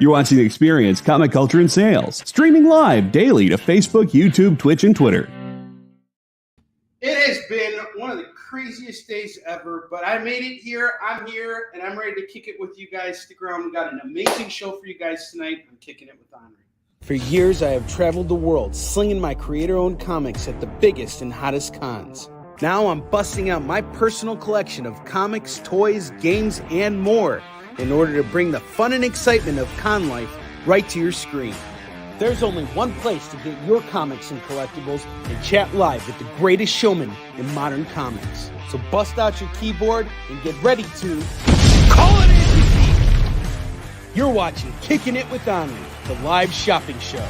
You're watching The Experience, Comic Culture and Sales, streaming live daily to Facebook, YouTube, Twitch, and Twitter. It has been one of the craziest days ever, but I made it here. I'm here, and I'm ready to kick it with you guys. Stick around. We got an amazing show for you guys tonight. I'm kicking it with Onrie. For years, I have traveled the world slinging my creator-owned comics at the biggest and hottest cons. Now I'm busting out my personal collection of comics, toys, games, and more in order to bring the fun and excitement of con life right to your screen. There's only one place to get your comics and collectibles and chat live with the greatest showman in modern comics. So bust out your keyboard and get ready to call it in. You're watching Kickin' It With Onrie, the live shopping show.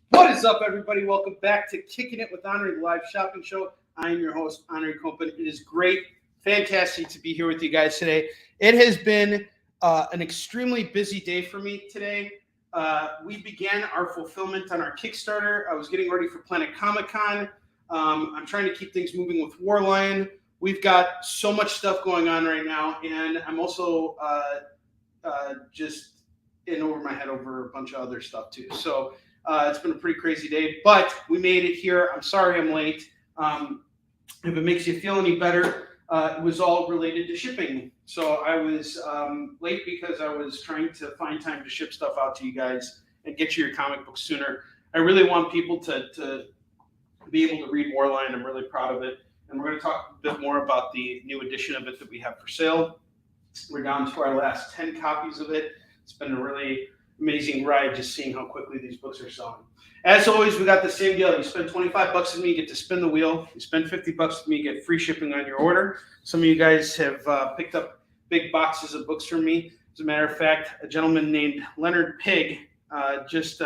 What is up, everybody? Welcome back to Kickin' It With Onrie, the live shopping show. I am your host, Onrie Copen. It is great, fantastic to be here with you guys today. It has been an extremely busy day for me today. We began our fulfillment on our Kickstarter. I was getting ready for Planet Comic Con. I'm trying to keep things moving with Warline. We've got so much stuff going on right now, and I'm also just in over my head over a bunch of other stuff too. So it's been a pretty crazy day, but we made it here. I'm sorry I'm late. If it makes you feel any better, it was all related to shipping. So I was late because I was trying to find time to ship stuff out to you guys and get you your comic books sooner. I really want people to be able to read Warline. I'm really proud of it. And we're going to talk a bit more about the new edition of it that we have for sale. We're down to our last 10 copies of it. It's been a really amazing ride just seeing how quickly these books are selling. As always, we got the same deal. You spend $25 with me, you get to spin the wheel. You spend $50 with me, you get free shipping on your order. Some of you guys have picked up big boxes of books from me. As a matter of fact, a gentleman named Leonard Pig just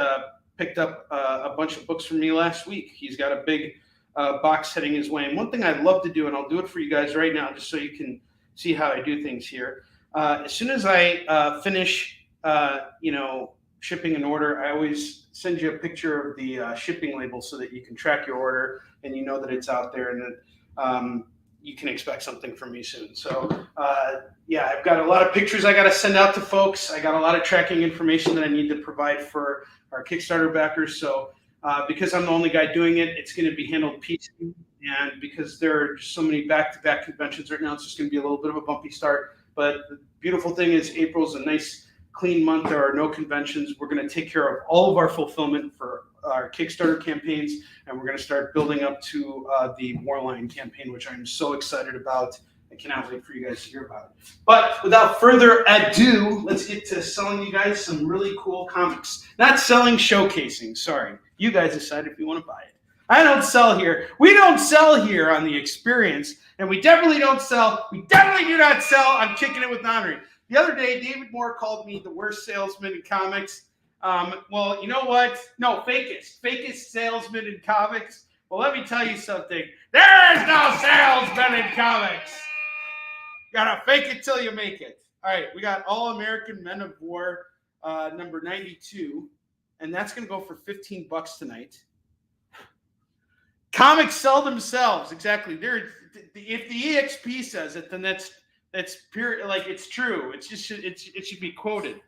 picked up a bunch of books from me last week. He's got a big box heading his way. And one thing I'd love to do, and I'll do it for you guys right now, just so you can see how I do things here. As soon as I finish, shipping an order, I always send you a picture of the shipping label so that you can track your order and you know that it's out there and that you can expect something from me soon. So, I've got a lot of pictures I got to send out to folks. I got a lot of tracking information that I need to provide for our Kickstarter backers. So, because I'm the only guy doing it, it's going to be handled piecemeal. And because there are just so many back-to-back conventions right now, it's just going to be a little bit of a bumpy start. But the beautiful thing is April's a nice, clean month. There are no conventions. We're going to take care of all of our fulfillment for our Kickstarter campaigns, and we're going to start building up to the Warline campaign, which I'm so excited about. I cannot wait for you guys to hear about it. But without further ado, let's get to selling you guys some really cool comics. Not selling, showcasing. Sorry. You guys decide if you want to buy it. I don't sell here. We don't sell here on The Experience, and we definitely don't sell. We definitely do not sell on Kickin' It With Onrie. The other day, David Moore called me the worst salesman in comics. Well, you know what? No, fakest salesman in comics. Well, let me tell you something. There is no salesman in comics. Gotta fake it till you make it. All right, we got All American Men of War, number 92, and that's gonna go for $15 tonight. Comics sell themselves, exactly. If the EXP says it, then that's pure, like it's true. It should be quoted. It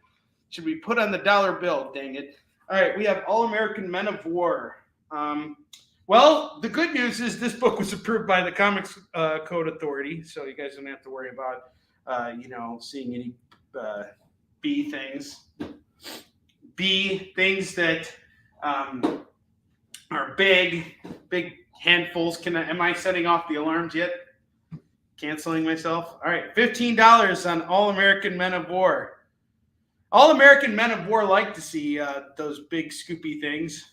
should be put on the dollar bill, dang it. All right, we have All American Men of War. Well, the good news is this book was approved by the Comics Code Authority, so you guys don't have to worry about seeing any B things that are big handfuls. Am I setting off the alarms yet? Canceling myself. All right, $15 on All American Men of War. All American Men of War like to see those big scoopy things.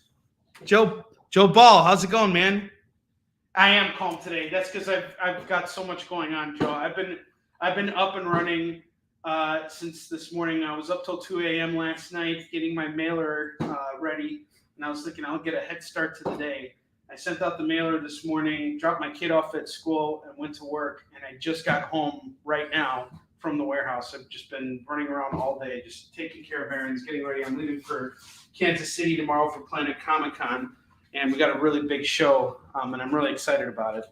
Joe Ball, how's it going, man? I am calm today. That's because I've got so much going on, Joe. I've been up and running since this morning. I was up till 2 a.m. last night getting my mailer ready, and I was thinking I'll get a head start to the day. I sent out the mailer this morning, dropped my kid off at school, and went to work. And I just got home right now from the warehouse. I've just been running around all day, just taking care of errands, getting ready. I'm leaving for Kansas City tomorrow for Planet Comic Con, and we got a really big show, and I'm really excited about it.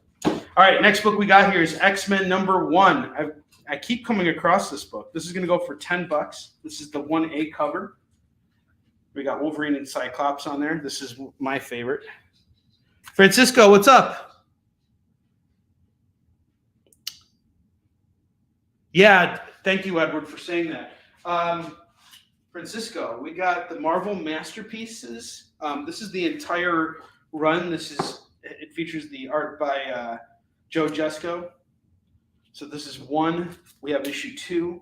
All right, next book we got here is X-Men #1. I keep coming across this book. This is going to go for $10. This is the 1A cover. We got Wolverine and Cyclops on there. This is my favorite. Francisco, what's up? Yeah, thank you, Edward, for saying that. Francisco, we got the Marvel Masterpieces. This is the entire run. It features the art by Joe Jesco. So this is 1. We have issue 2.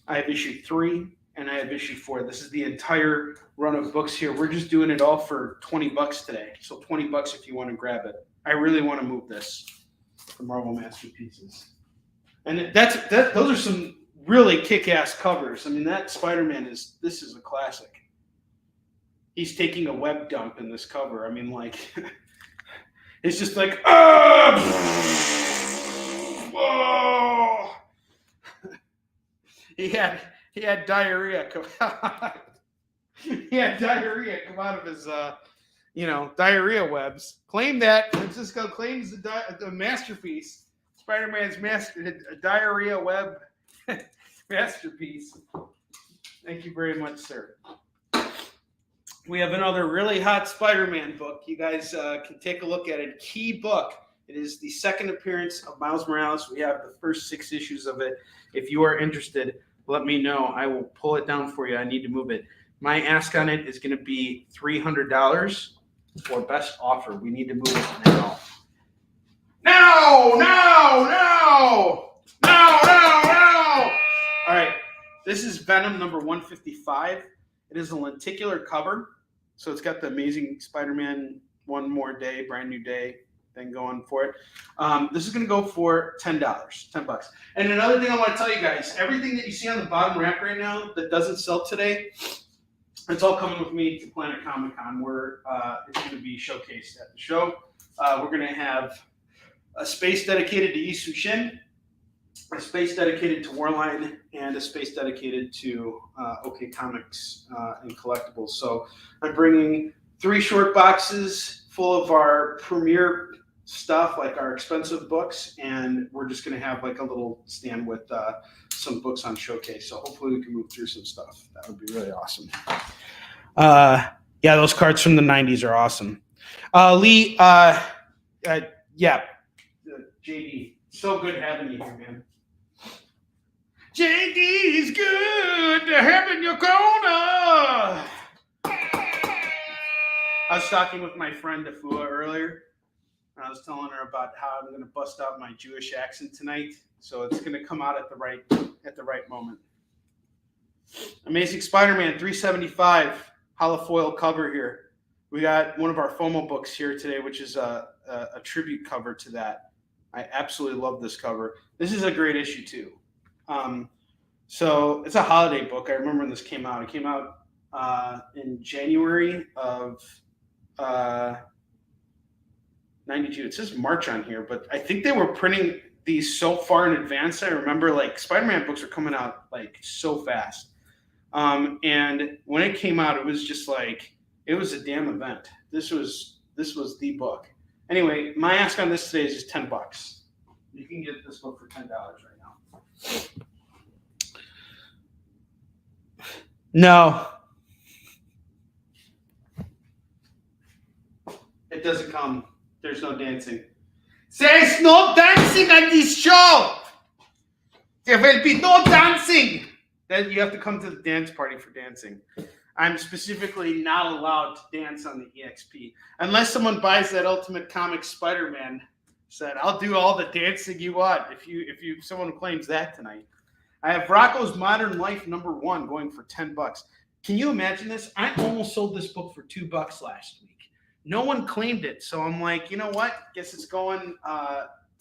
I have issue 3. And I have issue 4. This is the entire run of books here. We're just doing it all for $20 today. So $20 if you want to grab it. I really want to move this, the Marvel Masterpieces. And those are some really kick-ass covers. I mean, that Spider-Man this is a classic. He's taking a web dump in this cover. I mean, like, it's just like, whoa! He had diarrhea come out. He had diarrhea come out of his, diarrhea webs. Francisco claims the masterpiece, Spider-Man's diarrhea web masterpiece. Thank you very much, sir. We have another really hot Spider-Man book. You guys can take a look at it. Key book. It is the second appearance of Miles Morales. We have the first 6 issues of it. If you are interested, let me know. I will pull it down for you. I need to move it. My ask on it is going to be $300 for best offer. We need to move it now. No! All right. This is Venom #155. It is a lenticular cover. So it's got the Amazing Spider-Man One More Day, Brand New Day thing going for it. This is going to go for $10. $10. And another thing I want to tell you guys, everything that you see on the bottom rack right now that doesn't sell today, it's all coming with me to Planet Comic-Con, where it's going to be showcased at the show. We're going to have a space dedicated to Yi Su-Shin, a space dedicated to Warline, and a space dedicated to OK Comics and collectibles. So I'm bringing 3 short boxes full of our premier stuff, like our expensive books, and we're just going to have like a little stand with some books on showcase. So hopefully we can move through some stuff. That would be really awesome. Yeah, those cards from the 90s are awesome. Lee, JD, so good having you here, man. JD's good to have in your corner. I was talking with my friend Afua earlier. I was telling her about how I'm going to bust out my Jewish accent tonight, so it's going to come out at the right moment. Amazing Spider-Man 375 holofoil cover here. We got one of our FOMO books here today, which is a tribute cover to that. I absolutely love this cover. This is a great issue too. So it's a holiday book. I remember when this came out. It came out in January of 92. It says March on here, but I think they were printing these so far in advance. I remember like Spider-Man books are coming out like so fast. And when it came out, it was just like, it was a damn event. This was the book. Anyway, my ask on this today is just $10. You can get this book for $10 right now. No. It doesn't come. There's no dancing. There's no dancing on this show. There will be no dancing. Then you have to come to the dance party for dancing. I'm specifically not allowed to dance on the EXP. Unless someone buys that Ultimate Comics Spider-Man set, I'll do all the dancing you want if someone claims that tonight. I have Rocco's Modern Life #1 going for $10. Can you imagine this? I almost sold this book for $2 last week. No one claimed it, so I'm like, you know what? Guess it's going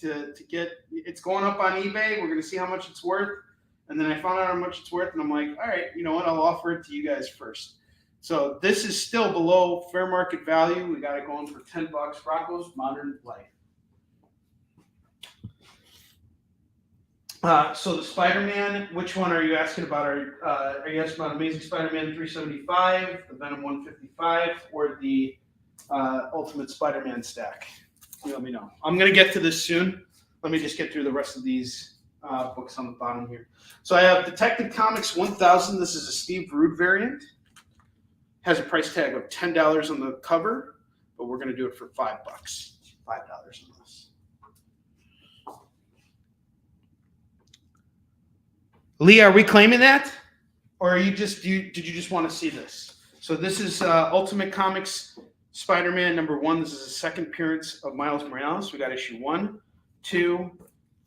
it's going up on eBay. We're gonna see how much it's worth. And then I found out how much it's worth, and I'm like, all right, you know what? I'll offer it to you guys first. So this is still below fair market value. We got it going for $10. Rocco's Modern Life. So the Spider-Man, which one are you asking about? Are you asking about Amazing Spider-Man 375, the Venom 155, or the Ultimate Spider-Man stack? you let me know. I'm going to get to this soon. Let me just get through the rest of these books on the bottom here. So I have Detective Comics 1000. This is a Steve Rude variant. Has a price tag of $10 on the cover, but we're going to do it for $5. $5 on this. Lee, are we claiming that? Or are you just did you just want to see this? So this is Ultimate Comics Spider-Man #1. This is the second appearance of Miles Morales. We got issue 1, 2,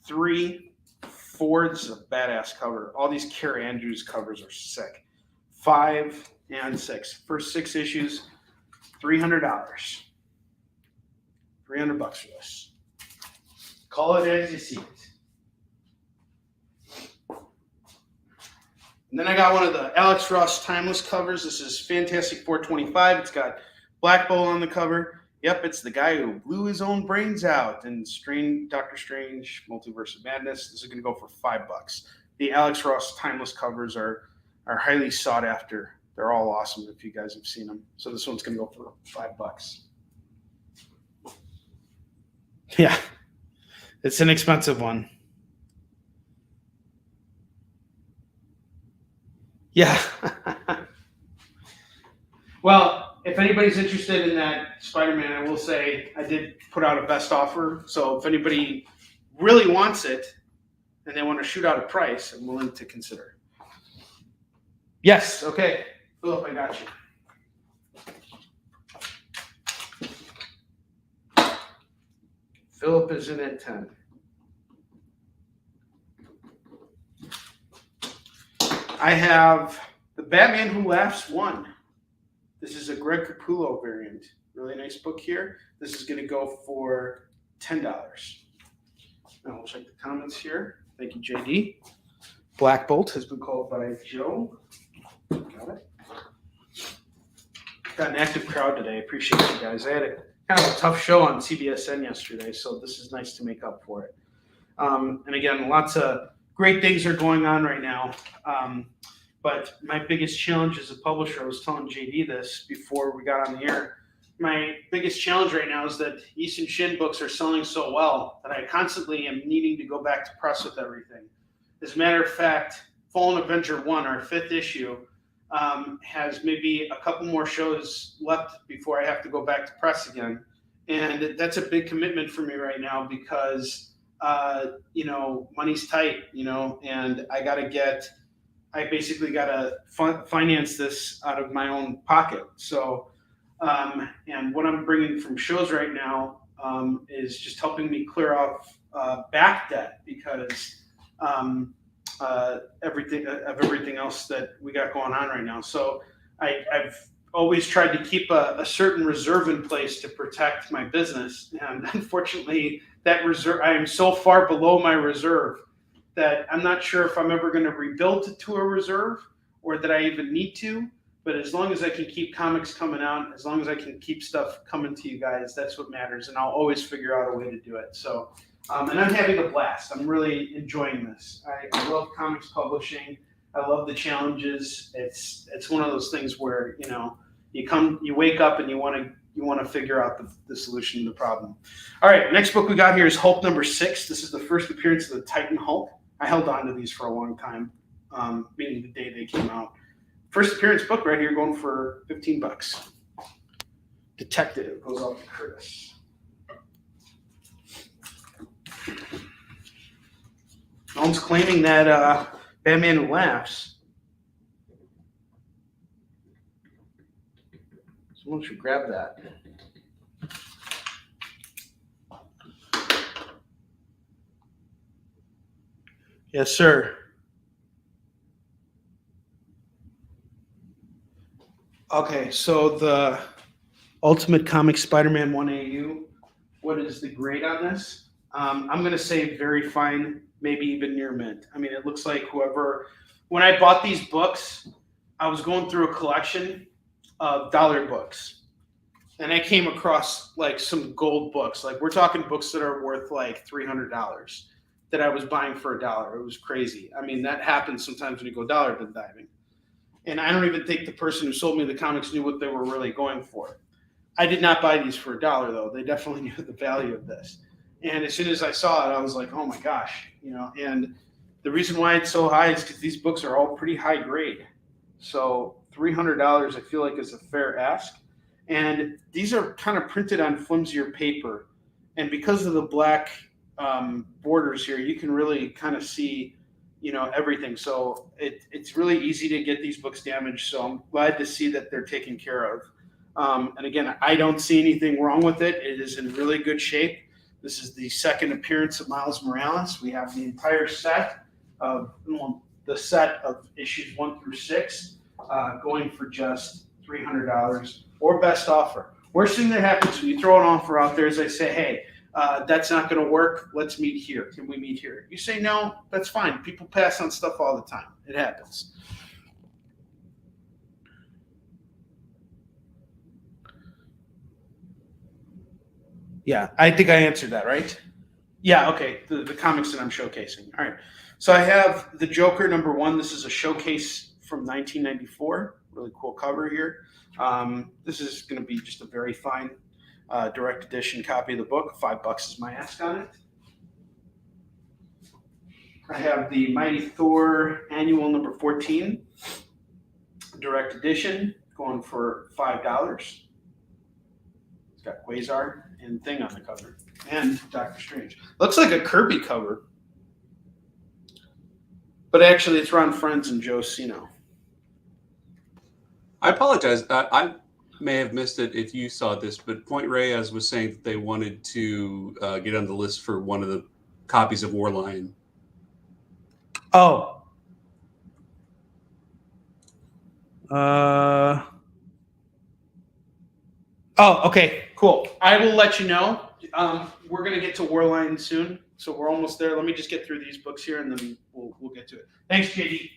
3, 4. This is a badass cover. All these Carrie Andrews covers are sick. 5 and 6. First 6 issues, $300. $300 for this. Call it as you see it. And then I got one of the Alex Ross Timeless covers. This is Fantastic 425. It's got Black Bolt on the cover. Yep, it's the guy who blew his own brains out in Doctor Strange, Multiverse of Madness. This is going to go for $5. The Alex Ross Timeless covers are highly sought after. They're all awesome if you guys have seen them. So this one's going to go for $5. Yeah, it's an expensive one. Yeah. Well, if anybody's interested in that Spider-Man, I will say I did put out a best offer. So if anybody really wants it and they want to shoot out a price, I'm willing to consider. Yes. Okay. Philip, I got you. Philip is in at 10. I have The Batman Who Laughs 1. This is a Greg Capullo variant. Really nice book here. This is going to go for $10. Now we'll check the comments here. Thank you, JD. Black Bolt has been called by Joe. Got it. Got an active crowd today. Appreciate you guys. I had a kind of a tough show on CBSN yesterday, so this is nice to make up for it. And again, lots of great things are going on right now. But my biggest challenge as a publisher, I was telling JD this before we got on the air, my biggest challenge right now is that Easton Shin books are selling so well that I constantly am needing to go back to press with everything. As a matter of fact, Fallen Avenger 1, our 5th issue, has maybe a couple more shows left before I have to go back to press again. And that's a big commitment for me right now because, money's tight, and I basically got to finance this out of my own pocket. So, and what I'm bringing from shows right now is just helping me clear off back debt because everything else that we got going on right now. So I've always tried to keep a certain reserve in place to protect my business. And unfortunately, that reserve, I am so far below my reserve that I'm not sure if I'm ever going to rebuild to a reserve or that I even need to. But as long as I can keep comics coming out, as long as I can keep stuff coming to you guys, that's what matters. And I'll always figure out a way to do it. So, and I'm having a blast. I'm really enjoying this. I love comics publishing. I love the challenges. It's one of those things where, you wake up and you want to figure out the solution to the problem. All right, next book we got here is Hulk #6. This is the first appearance of the Titan Hulk. I held on to these for a long time, meaning the day they came out. First appearance book right here going for $15. Detective goes off to Curtis. No one's claiming that Batman Who Laughs. Someone should grab that. Yes, sir. Okay, so the Ultimate Comics Spider-Man 1AU, what is the grade on this? I'm going to say very fine, maybe even near mint. I mean, it looks like when I bought these books, I was going through a collection of dollar books. And I came across like some gold books. Like we're talking books that are worth like $300 that I was buying for $1. It was crazy. I mean, that happens sometimes when you go dollar bin diving. And I don't even think the person who sold me the comics knew what they were really going for. I did not buy these for $1 though. They definitely knew the value of this. And as soon as I saw it, I was like, oh my gosh, and the reason why it's so high is because these books are all pretty high grade. So $300 I feel like is a fair ask. And these are kind of printed on flimsier paper. And because of the black borders here, you can really kind of see, everything. So it's really easy to get these books damaged. So I'm glad to see that they're taken care of. And again, I don't see anything wrong with it. It is in really good shape. This is the second appearance of Miles Morales. We have the entire set of issues 1 through 6 going for just $300 or best offer. Worst thing that happens when you throw an offer out there is I say, hey, that's not going to work. Let's meet here. Can we meet here? You say no, that's fine. People pass on stuff all the time. It happens. Yeah, I think I answered that, right? Yeah, okay, the comics that I'm showcasing. All right, so I have the Joker #1. This is a showcase from 1994. Really cool cover here. This is going to be just a very fine direct edition copy of the book. $5 is my ask on it. I have the Mighty Thor Annual #14 direct edition going for $5. It's got Quasar and Thing on the cover, and Doctor Strange. Looks like a Kirby cover, but actually it's Ron Friends and Joe Sino. I apologize. I may have missed it if you saw this, but Point Reyes was saying that they wanted to get on the list for one of the copies of War Lion. Oh. Oh, okay, cool. I will let you know. We're going to get to War Lion soon, so we're almost there. Let me just get through these books here, and then we'll get to it. Thanks, JD.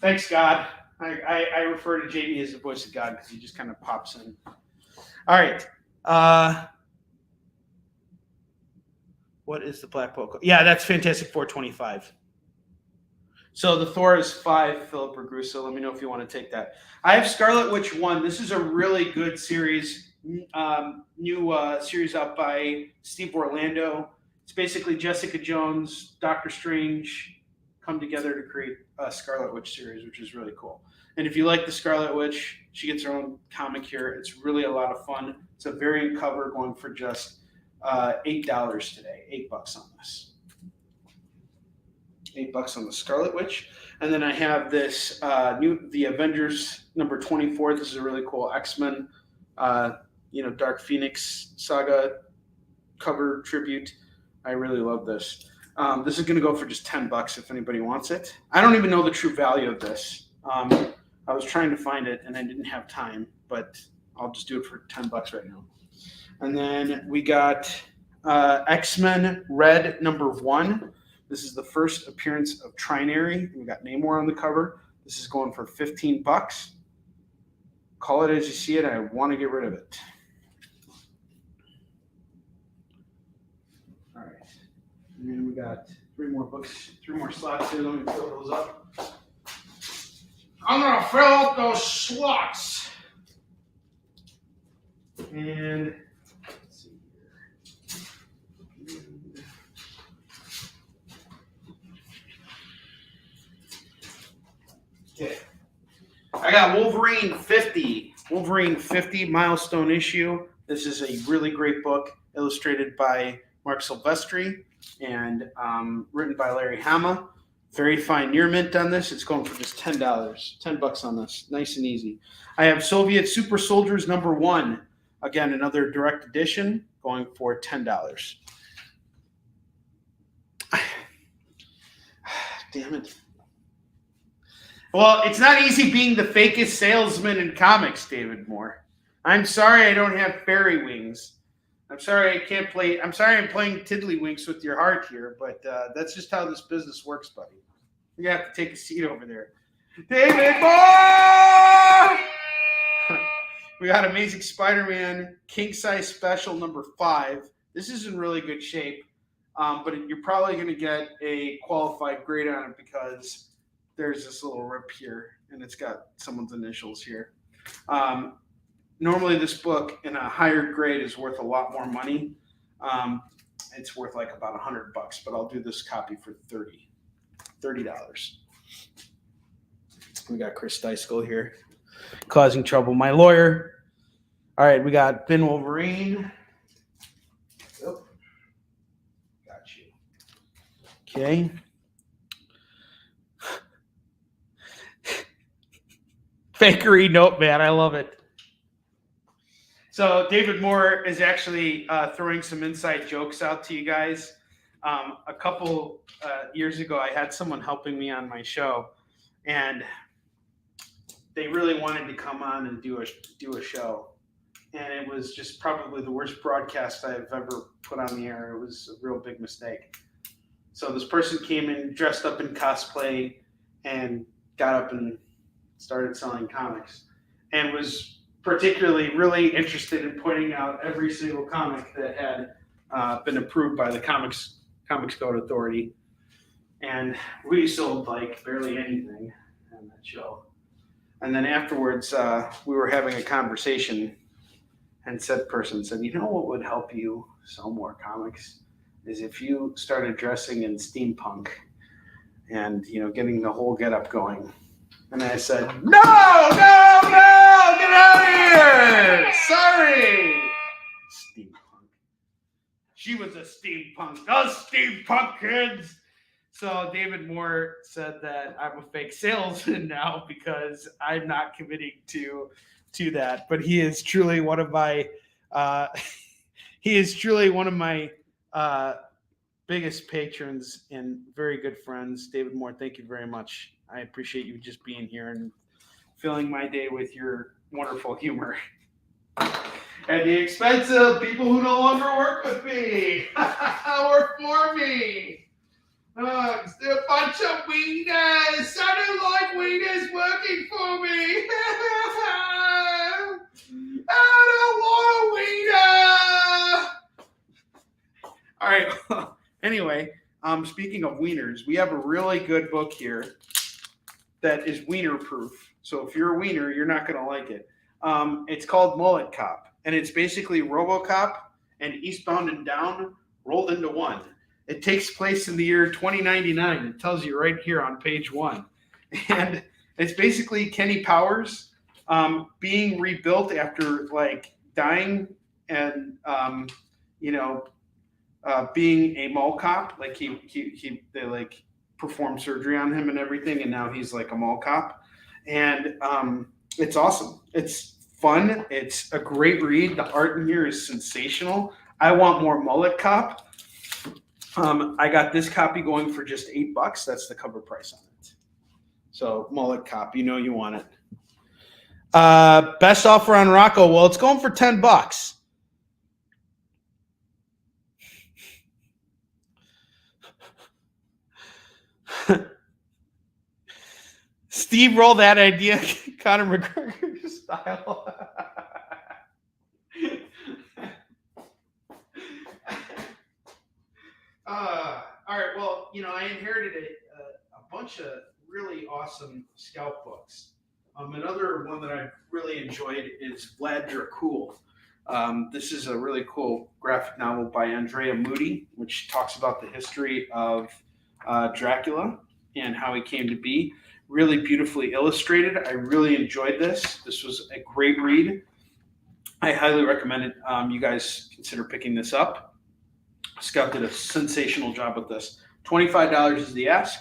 Thanks, God. I refer to JD as the voice of God because he just kind of pops in. All right. What is the Black Bolt? Yeah, that's Fantastic Four 25. So the Thor is 5, Philip Ragusa. Let me know if you want to take that. I have Scarlet Witch 1. This is a really good series, new series out by Steve Orlando. It's basically Jessica Jones, Doctor Strange come together to create a Scarlet Witch series, which is really cool. And if you like the Scarlet Witch, she gets her own comic here. It's really a lot of fun. It's a variant cover going for just $8 today. $8 on this. $8 on the Scarlet Witch. And then I have this the Avengers #24. This is a really cool X-Men, Dark Phoenix saga cover tribute. I really love this. This is going to go for just $10 if anybody wants it. I don't even know the true value of this. I was trying to find it and I didn't have time, but I'll just do it for $10 right now. And then we got X-Men Red #1. This is the first appearance of Trinary. We got Namor on the cover. This is going for $15. Call it as you see it. I want to get rid of it. All right. And then we got 3 more books, 3 more slots here. Let me fill those up. I'm going to fill up those slots. And let's see here. Okay. I got Wolverine 50. Wolverine 50 milestone issue. This is a really great book illustrated by Mark Silvestri and written by Larry Hama. Very fine near mint on this. It's going for just $10. $10 on this. Nice and easy. I have Soviet Super Soldiers #1. Again, another direct edition going for $10. Damn it. Well, it's not easy being the fakest salesman in comics, David Moore. I'm sorry I don't have fairy wings. I'm sorry I can't play. I'm sorry I'm playing tiddlywinks with your heart here, but that's just how this business works, buddy. You have to take a seat over there. David Moore! We got Amazing Spider-Man King Size Special #5. This is in really good shape, but you're probably going to get a qualified grade on it because there's this little rip here, and it's got someone's initials here. normally this book in a higher grade is worth a lot more money. It's worth like about $100, but I'll do this copy for $30. We got Chris Dyskull here causing trouble. My lawyer. All right, we got Thin Wolverine. Oh, got you. Okay. Fakery note, man. I love it. So David Moore is actually throwing some inside jokes out to you guys. A couple years ago, I had someone helping me on my show, and they really wanted to come on and do a show. And it was just probably the worst broadcast I've ever put on the air. It was a real big mistake. So this person came in dressed up in cosplay and got up and started selling comics, and was particularly really interested in pointing out every single comic that had been approved by the Comics Code Authority. And we sold like barely anything on that show. And then afterwards, we were having a conversation, and said person said, you know what would help you sell more comics is if you started dressing in steampunk and, you know, getting the whole getup going. And I said, no, get out of here. Sorry. Steampunk. She was a steampunk. Us steampunk kids. So David Moore said that I'm a fake salesman now because I'm not committing to that. But he is truly one of my biggest patrons and very good friends. David Moore, thank you very much. I appreciate you just being here and filling my day with your wonderful humor. At the expense of people who no longer work with me, work for me. They're a bunch of wieners. Sounded like wieners working for me. I don't want a wiener. All right. Anyway, speaking of wieners, we have a really good book here that is wiener proof. So if you're a wiener, you're not going to like it. It's called Mullet Cop, and it's basically RoboCop and Eastbound and Down rolled into one. It takes place in the year 2099. It tells you right here on page 1. And it's basically Kenny Powers being rebuilt after like dying and being a mall cop. Like they like performed surgery on him and everything, and now he's like a mall cop. And it's awesome. It's fun. It's a great read. The art in here is sensational. I want more Mullet Cop. I got this copy going for just $8. That's the cover price on it. So Mullet Cop, you know you want it. Best offer on Rocco. Well, it's going for $10. Steve rolled that idea, Conor McGregor style. All right. Well, I inherited a bunch of really awesome scout books. Another one that I really enjoyed is Vlad Dracul. This is a really cool graphic novel by Andrea Moody, which talks about the history of Dracula and how he came to be. Really beautifully illustrated. I really enjoyed this. This was a great read. I highly recommend it. You guys consider picking this up. Scout did a sensational job with this. $25 is the ask.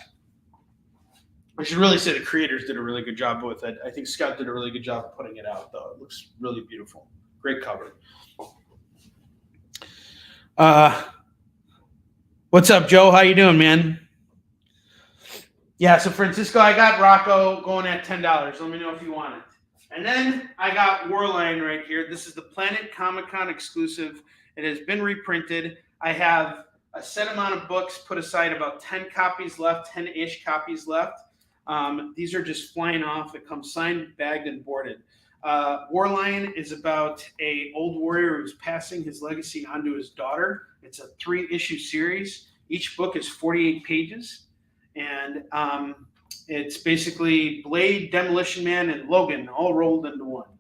I should really say the creators did a really good job with it. I think Scout did a really good job of putting it out, though. It looks really beautiful. Great cover. What's up, Joe? How you doing, man? Yeah, so Francisco, I got Rocco going at $10. Let me know if you want it. And then I got Warline right here. This is the Planet Comic-Con exclusive. It has been reprinted. I have a set amount of books put aside, about 10 copies left, 10-ish copies left. These are just flying off. It comes signed, bagged, and boarded. Warline is about an old warrior who's passing his legacy on to his daughter. It's a 3-issue series. Each book is 48 pages. And it's basically Blade, Demolition Man, and Logan all rolled into one.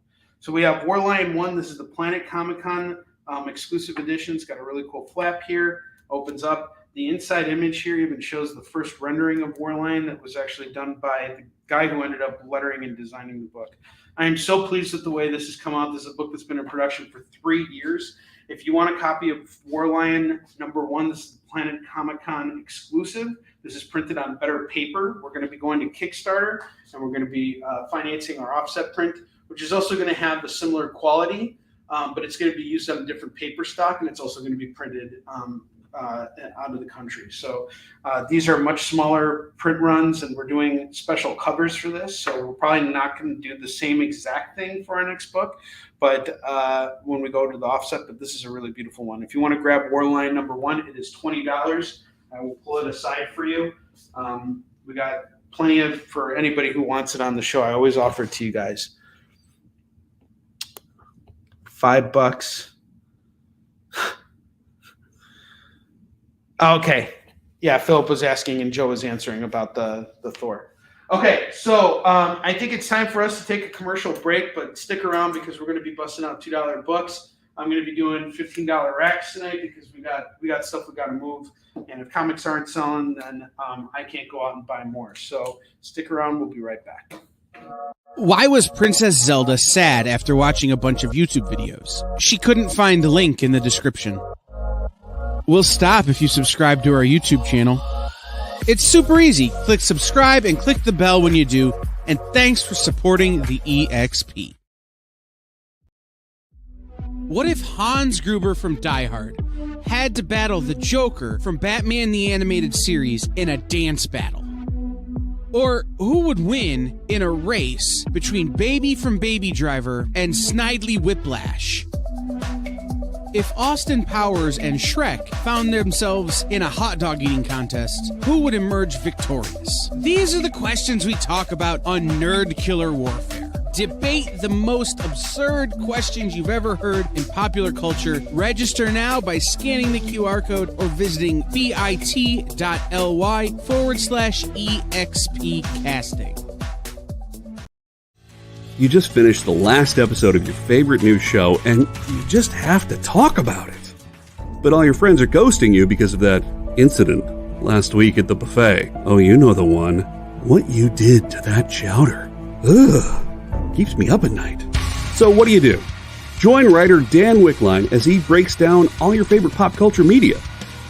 So we have Warline 1. This is the Planet Comic-Con exclusive edition. It's got a really cool flap here. Opens up. The inside image here even shows the first rendering of Warline that was actually done by the guy who ended up lettering and designing the book. I am so pleased with the way this has come out. This is a book that's been in production for 3 years. If you want a copy of Warline #1, this is the Planet Comic-Con exclusive. This is printed on better paper. We're going to be going to Kickstarter, and we're going to be financing our offset print, which is also going to have a similar quality, but it's going to be used on different paper stock, and it's also going to be printed out of the country. So these are much smaller print runs, and we're doing special covers for this. So we're probably not going to do the same exact thing for our next book, but when we go to the offset, but this is a really beautiful one. If you want to grab Warline #1, it is $20. I will pull it aside for you. We got plenty of, for anybody who wants it on the show, I always offer it to you guys. $5. Okay. Yeah, Philip was asking and Joe was answering about the Thor. Okay, so I think it's time for us to take a commercial break, but stick around because we're going to be busting out $2 books. I'm going to be doing $15 racks tonight because we got stuff we got to move, and if comics aren't selling, then I can't go out and buy more. So stick around. We'll be right back. Why was Princess Zelda sad after watching a bunch of YouTube videos? She couldn't find the link in the description. We'll stop if you subscribe to our YouTube channel. It's super easy. Click subscribe and click the bell when you do. And thanks for supporting the EXP. What if Hans Gruber from Die Hard had to battle the Joker from Batman the Animated Series in a dance battle? Or who would win in a race between Baby from Baby Driver and Snidely Whiplash? If Austin Powers and Shrek found themselves in a hot dog eating contest, who would emerge victorious? These are the questions we talk about on Nerd Killer Warfare. Debate the most absurd questions you've ever heard in popular culture. Register now by scanning the QR code or visiting bit.ly/EXP casting. You just finished the last episode of your favorite news show, and you just have to talk about it. But all your friends are ghosting you because of that incident last week at the buffet. Oh, you know the one. What you did to that chowder. Ugh. Keeps me up at night. So what do? Join writer Dan Wickline as he breaks down all your favorite pop culture media.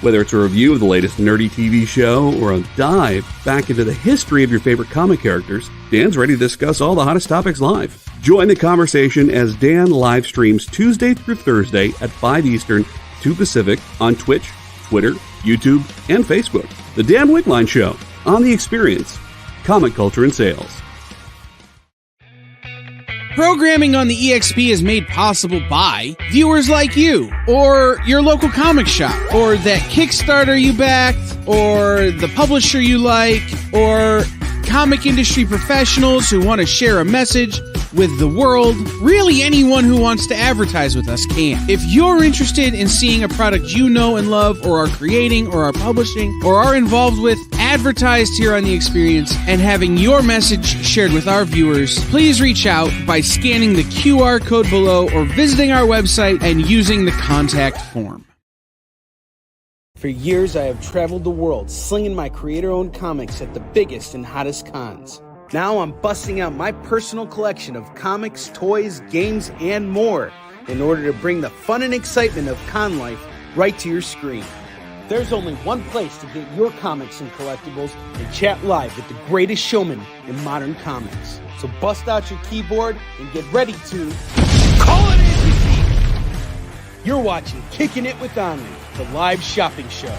Whether it's a review of the latest nerdy TV show or a dive back into the history of your favorite comic characters, Dan's ready to discuss all the hottest topics live. Join the conversation as Dan live streams Tuesday through Thursday at 5 Eastern, 2 Pacific on Twitch, Twitter, YouTube, and Facebook. The Dan Wickline Show, on The Experience, comic culture and sales. Programming on the EXP is made possible by viewers like you, or your local comic shop, or that Kickstarter you backed, or the publisher you like, or comic industry professionals who want to share a message with the world. Really, anyone who wants to advertise with us can. If you're interested in seeing a product you know and love, or are creating, or are publishing, or are involved with, advertised here on The Experience, and having your message shared with our viewers, please reach out by scanning the QR code below or visiting our website and using the contact form. For years, I have traveled the world slinging my creator-owned comics at the biggest and hottest cons. Now I'm busting out my personal collection of comics, toys, games, and more in order to bring the fun and excitement of con life right to your screen. There's only one place to get your comics and collectibles and chat live with the greatest showman in modern comics. So bust out your keyboard and get ready to call it in! You're watching Kickin' It with Onrie, the live shopping show.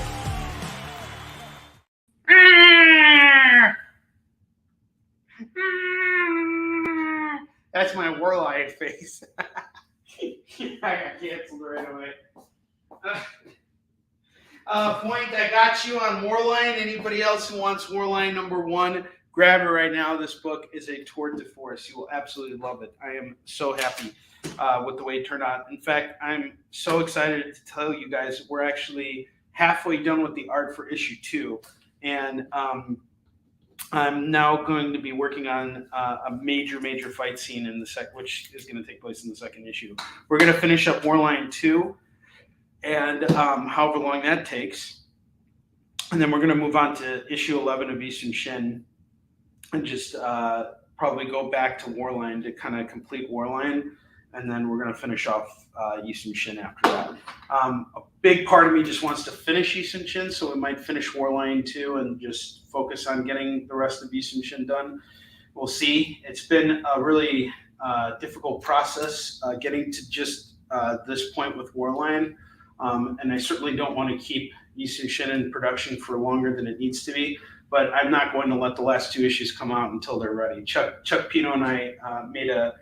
That's my Warline face. I got canceled right away. Point, I got you on Warline. Anybody else who wants Warline #1, grab it right now. This book is a tour de force. You will absolutely love it. I am so happy with the way it turned out. In fact, I'm so excited to tell you guys we're actually halfway done with the art for issue 2. And I'm now going to be working on a major fight scene in the which is going to take place in the second issue. We're going to finish up Warline 2, and however long that takes. And then we're going to move on to issue 11 of Eastern Shin and just probably go back to Warline to kind of complete Warline. And then we're going to finish off Eastern Shin after that. A big part of me just wants to finish Eastern Shin, so we might finish Warline 2 and just focus on getting the rest of Eastern Shin done. We'll see. It's been a really difficult process getting to just this point with Warline. And I certainly don't want to keep Eastern Shin in production for longer than it needs to be. But I'm not going to let the last 2 issues come out until they're ready. Chuck Pino and I made a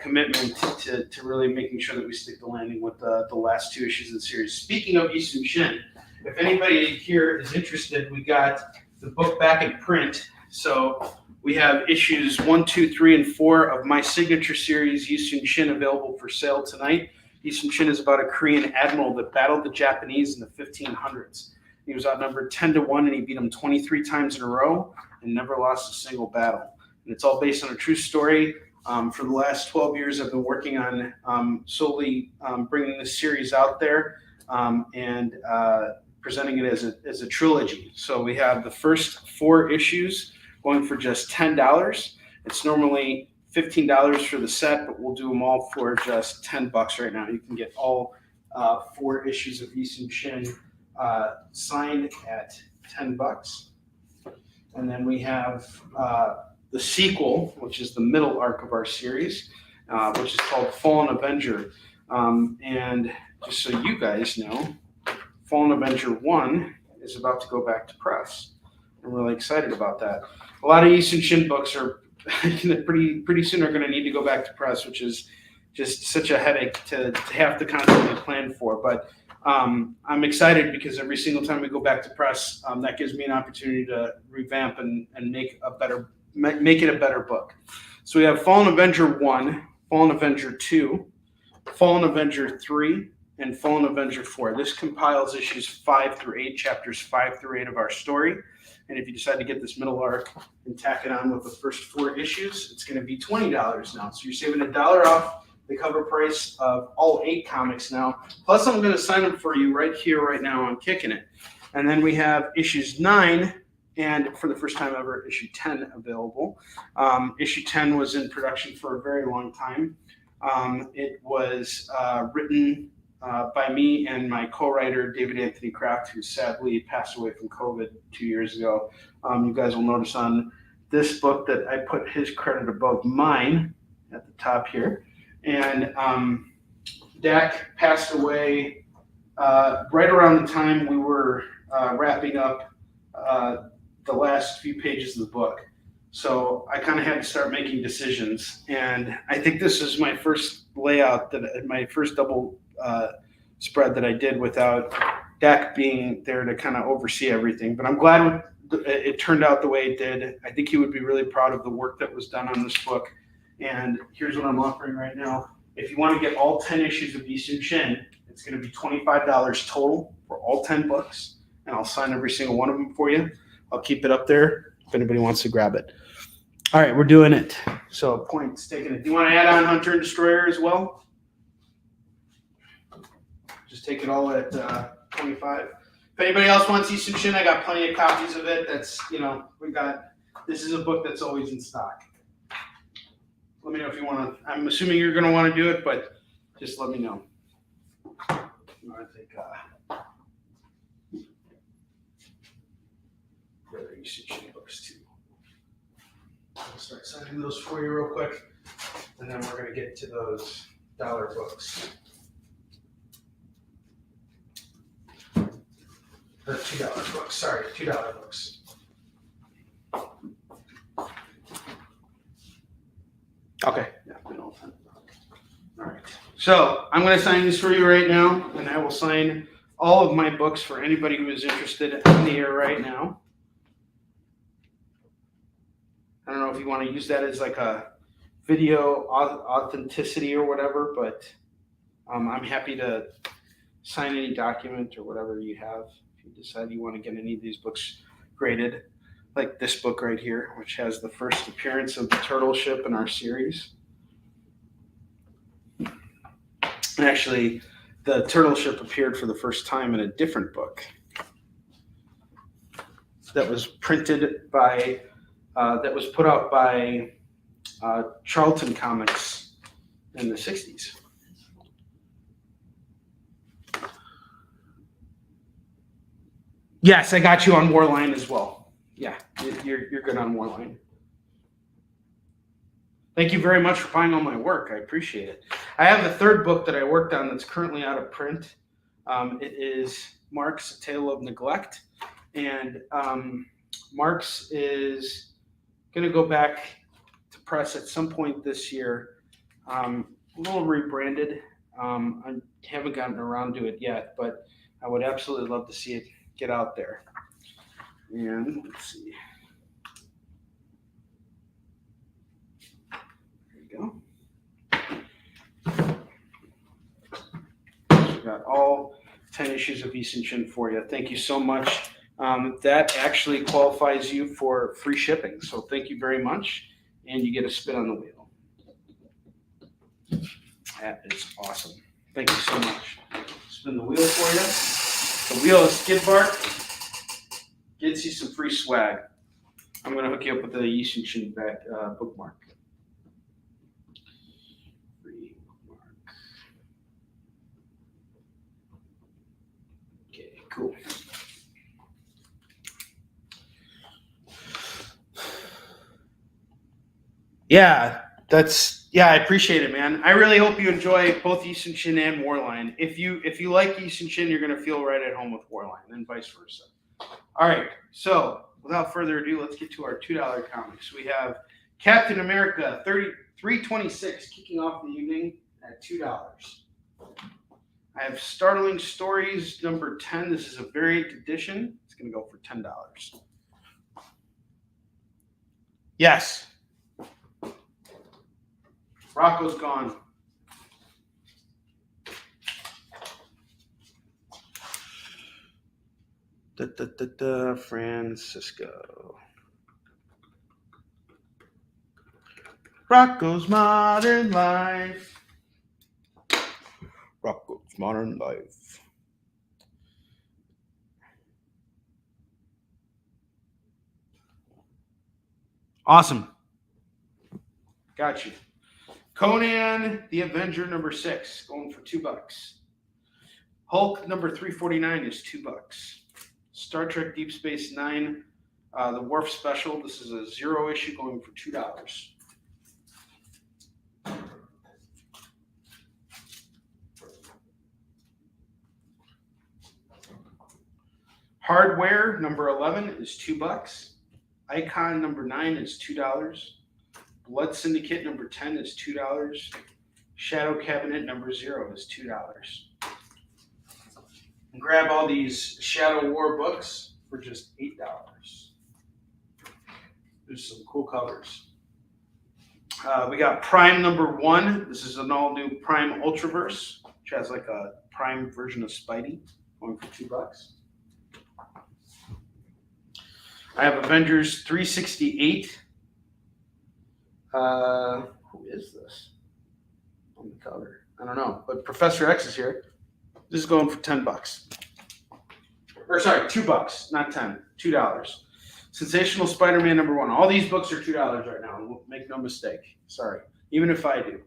commitment to really making sure that we stick the landing with the last 2 issues of the series. Speaking of Eastern Shin, if anybody here is interested, we got the book back in print. So we have issues 1, 2, 3, and 4 of my signature series, Eastern Shin, available for sale tonight. Eastern Shin is about a Korean admiral that battled the Japanese in the 1500s. He was outnumbered 10-1, and he beat them 23 times in a row and never lost a single battle. And it's all based on a true story. For the last 12 years, I've been working on solely bringing this series out there and presenting it as a trilogy. So we have the first 4 issues going for just $10. It's normally $15 for the set, but we'll do them all for just $10 right now. You can get all 4 issues of Eastern Shin signed at $10. And then we have the sequel, which is the middle arc of our series, which is called Fallen Avenger. And just so you guys know, Fallen Avenger 1 is about to go back to press. I'm really excited about that. A lot of Eastern Shin books are pretty soon are going to need to go back to press, which is just such a headache to have to constantly plan for. But I'm excited because every single time we go back to press, that gives me an opportunity to revamp and make it a better book. So we have Fallen Avenger 1, Fallen Avenger 2, Fallen Avenger 3, and Fallen Avenger 4. This compiles issues 5 through 8, chapters 5 through 8 of our story. And if you decide to get this middle arc and tack it on with the first 4 issues, it's going to be $20 now. So you're saving $1 off the cover price of all 8 comics now. Plus, I'm going to sign them for you right here, right now on Kickin' It. And then we have issues 9 and, for the first time ever, issue 10 available. Issue 10 was in production for a very long time. It was written by me and my co-writer, David Anthony Kraft, who sadly passed away from COVID 2 years ago. You guys will notice on this book that I put his credit above mine at the top here. And Dak passed away right around the time we were wrapping up the last few pages of the book. So I kind of had to start making decisions. And I think this is my first layout, my first double spread that I did without Dak being there to kind of oversee everything. But I'm glad it turned out the way it did. I think he would be really proud of the work that was done on this book. And here's what I'm offering right now. If you want to get all 10 issues of Eastern Shin, it's going to be $25 total for all 10 books. And I'll sign every single one of them for you. I'll keep it up there if anybody wants to grab it. All right, we're doing it. So points taken. Do you want to add on Hunter and Destroyer as well? Just take it all at 25. If anybody else wants Eastern Shin, I got plenty of copies of it. That's, this is a book that's always in stock. Let me know if you want to. I'm assuming you're going to want to do it, but just let me know. I think the other Eastern Shin books too. I'll start signing those for you real quick, and then we're going to get to those dollar books. Or $2 books. Sorry, $2 books. Okay. Yeah, all right. So I'm going to sign this for you right now, and I will sign all of my books for anybody who is interested in the air right now. I don't know if you want to use that as like a video authenticity or whatever, but I'm happy to sign any document or whatever you have if you decide you want to get any of these books graded. like this book right here, which has the first appearance of the turtle ship in our series. And actually, the turtle ship appeared for the first time in a different book that was printed by, that was put out by Charlton Comics in the 60s. Yes, I got you on Warline as well. Yeah, you're good on Warline. Thank you very much for buying all my work. I appreciate it. I have the third book that I worked on that's currently out of print. It is Mark's A Tale of Neglect. And Mark's is going to go back to press at some point this year. A little rebranded. I haven't gotten around to it yet, but I would absolutely love to see it get out there. And let's see. Go. So got all 10 issues of Easton for you. Thank you so much. That actually qualifies you for free shipping. So thank you very much. And you get a spin on the wheel. That is awesome. Thank you so much. Spin the wheel for you. The wheel of skid bark gets you some free swag. I'm going to hook you up with the Easton bookmark. Cool. Yeah, I appreciate it, man. I really hope you enjoy both Easton and Warline. If you like Easton, you're gonna feel right at home with Warline, and vice versa. All right, so without further ado, let's get to our $2 comics. We have Captain America 326 kicking off the evening at $2. I have Startling Stories number 10. This is a variant edition. It's going to go for $10. Yes. Rocco's gone. Francisco. Rocco's Modern Life. Rocco's Modern Life. Awesome. Got you. Conan the Avenger number 6, going for $2. Hulk number 349 is $2. Star Trek Deep Space Nine, the Worf Special. This is a 0 issue going for $2. Hardware number 11 is $2. Icon number 9 is $2. Blood Syndicate number 10 is $2. Shadow Cabinet number 0 is $2. And grab all these Shadow War books for just $8. There's some cool covers. We got Prime number 1. This is an all-new Prime Ultraverse, which has like a Prime version of Spidey, going for $2. I have Avengers 368. Who is this on the cover? I don't know, but Professor X is here. This is going for $10. Or sorry, $2, not 10. $2. Sensational Spider-Man number 1. All these books are $2 right now. Make no mistake. Sorry, even if I do.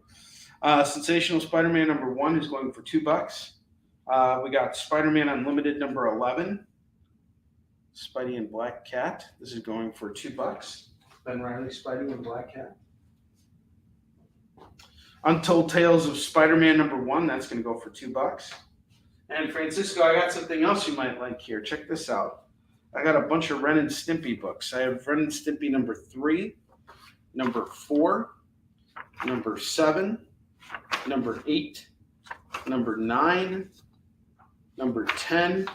Sensational Spider-Man number 1 is going for $2. We got Spider-Man Unlimited number 11. Spidey and Black Cat. This is going for $2. Ben Reilly, Spidey and Black Cat. Untold Tales of Spider-Man number 1. That's going to go for $2. And Francisco, I got something else you might like here. Check this out. I got a bunch of Ren and Stimpy books. I have Ren and Stimpy number 3, number 4, number 7, number 8, number 9, number 10,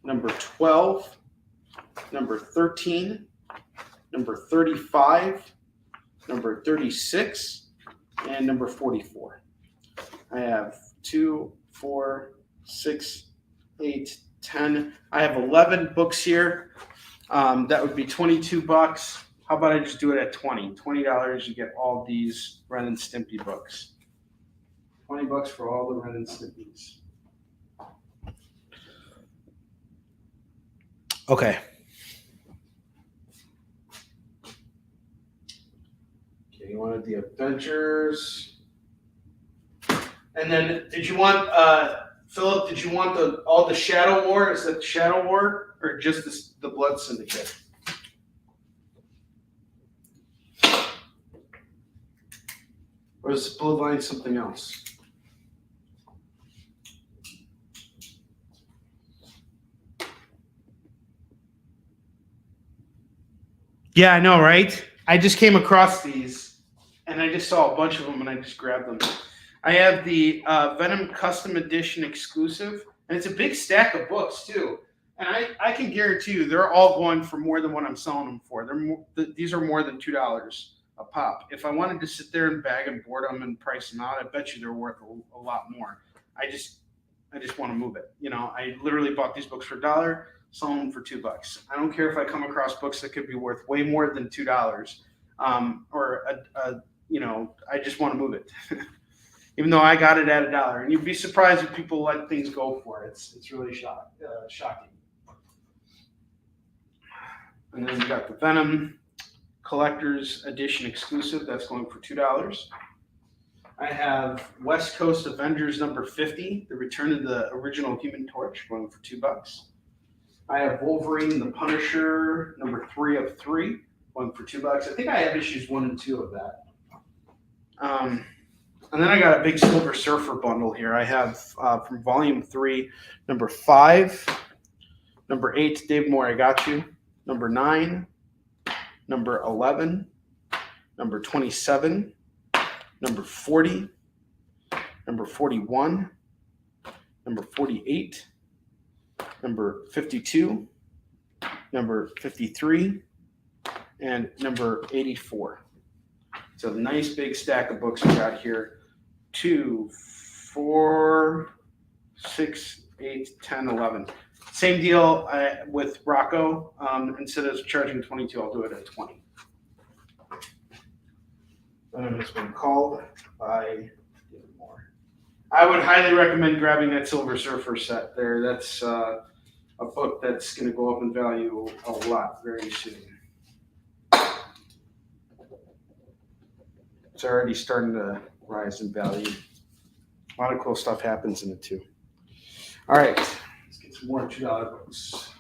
number 12, number 13, number 35, number 36, and number 44. I have 2, 4, 6, 8, 10. I have 11 books here. That would be $22. How about I just do it at $20? You get all these Ren and Stimpy books. $20 for all the Ren and Stimpies. Okay. Okay, you wanted the Avengers. And then did you want Philip, did you want all the Shadow War? Is that the Shadow War or just the Blood Syndicate? Or is Bloodline something else? Yeah, I know, right? I just came across these, and I just saw a bunch of them, and I just grabbed them. I have the Venom Custom Edition exclusive, and it's a big stack of books, too. And I can guarantee you they're all going for more than what I'm selling them for. These are more than $2 a pop. If I wanted to sit there and bag and board them and price them out, I bet you they're worth a lot more. I just want to move it. You know, I literally bought these books for $1. Selling them for $2. I don't care if I come across books that could be worth way more than $2, I just want to move it, even though I got it at $1. And you'd be surprised if people let things go for it. It's really shocking. And then we got the Venom Collector's Edition exclusive. That's going for $2. I have West Coast Avengers number 50, the Return of the Original Human Torch, going for $2. I have Wolverine the Punisher number 3 of 3, going for $2. I think I have issues 1 and 2 of that. And then I got a big Silver Surfer bundle here. I have from Volume 3, number 5, number 8, Dave Moore, I Got You, number 9, number 11, number 27, number 40, number 41, number 48, number 52, number 53, and number 84. So a nice big stack of books we got here. 2, 4, 6, 8, 10, 11. Same deal with Rocco. Instead of charging 22, I'll do it at 20. And it's been called by more. I would highly recommend grabbing that Silver Surfer set there. That's a book that's going to go up in value a lot very soon. It's already starting to rise in value. A lot of cool stuff happens in it too. All right, let's get some more $2 books.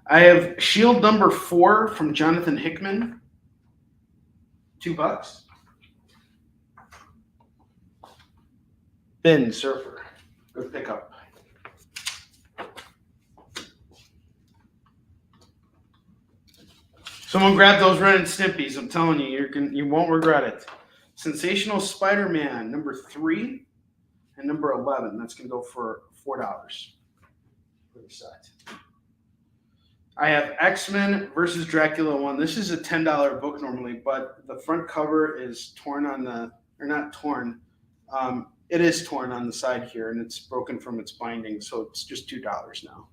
I have Shield number 4 from Jonathan Hickman. $2. Ben Surfer. Good pickup. Someone grab those Ren and Stimpies. I'm telling you, you won't regret it. Sensational Spider-Man number 3 and number 11. That's going to go for $4 for the set. I have X-Men versus Dracula 1. This is a $10 book normally, but the front cover is torn on the, or not torn. It is torn on the side here, and it's broken from its binding, so it's just $2 now.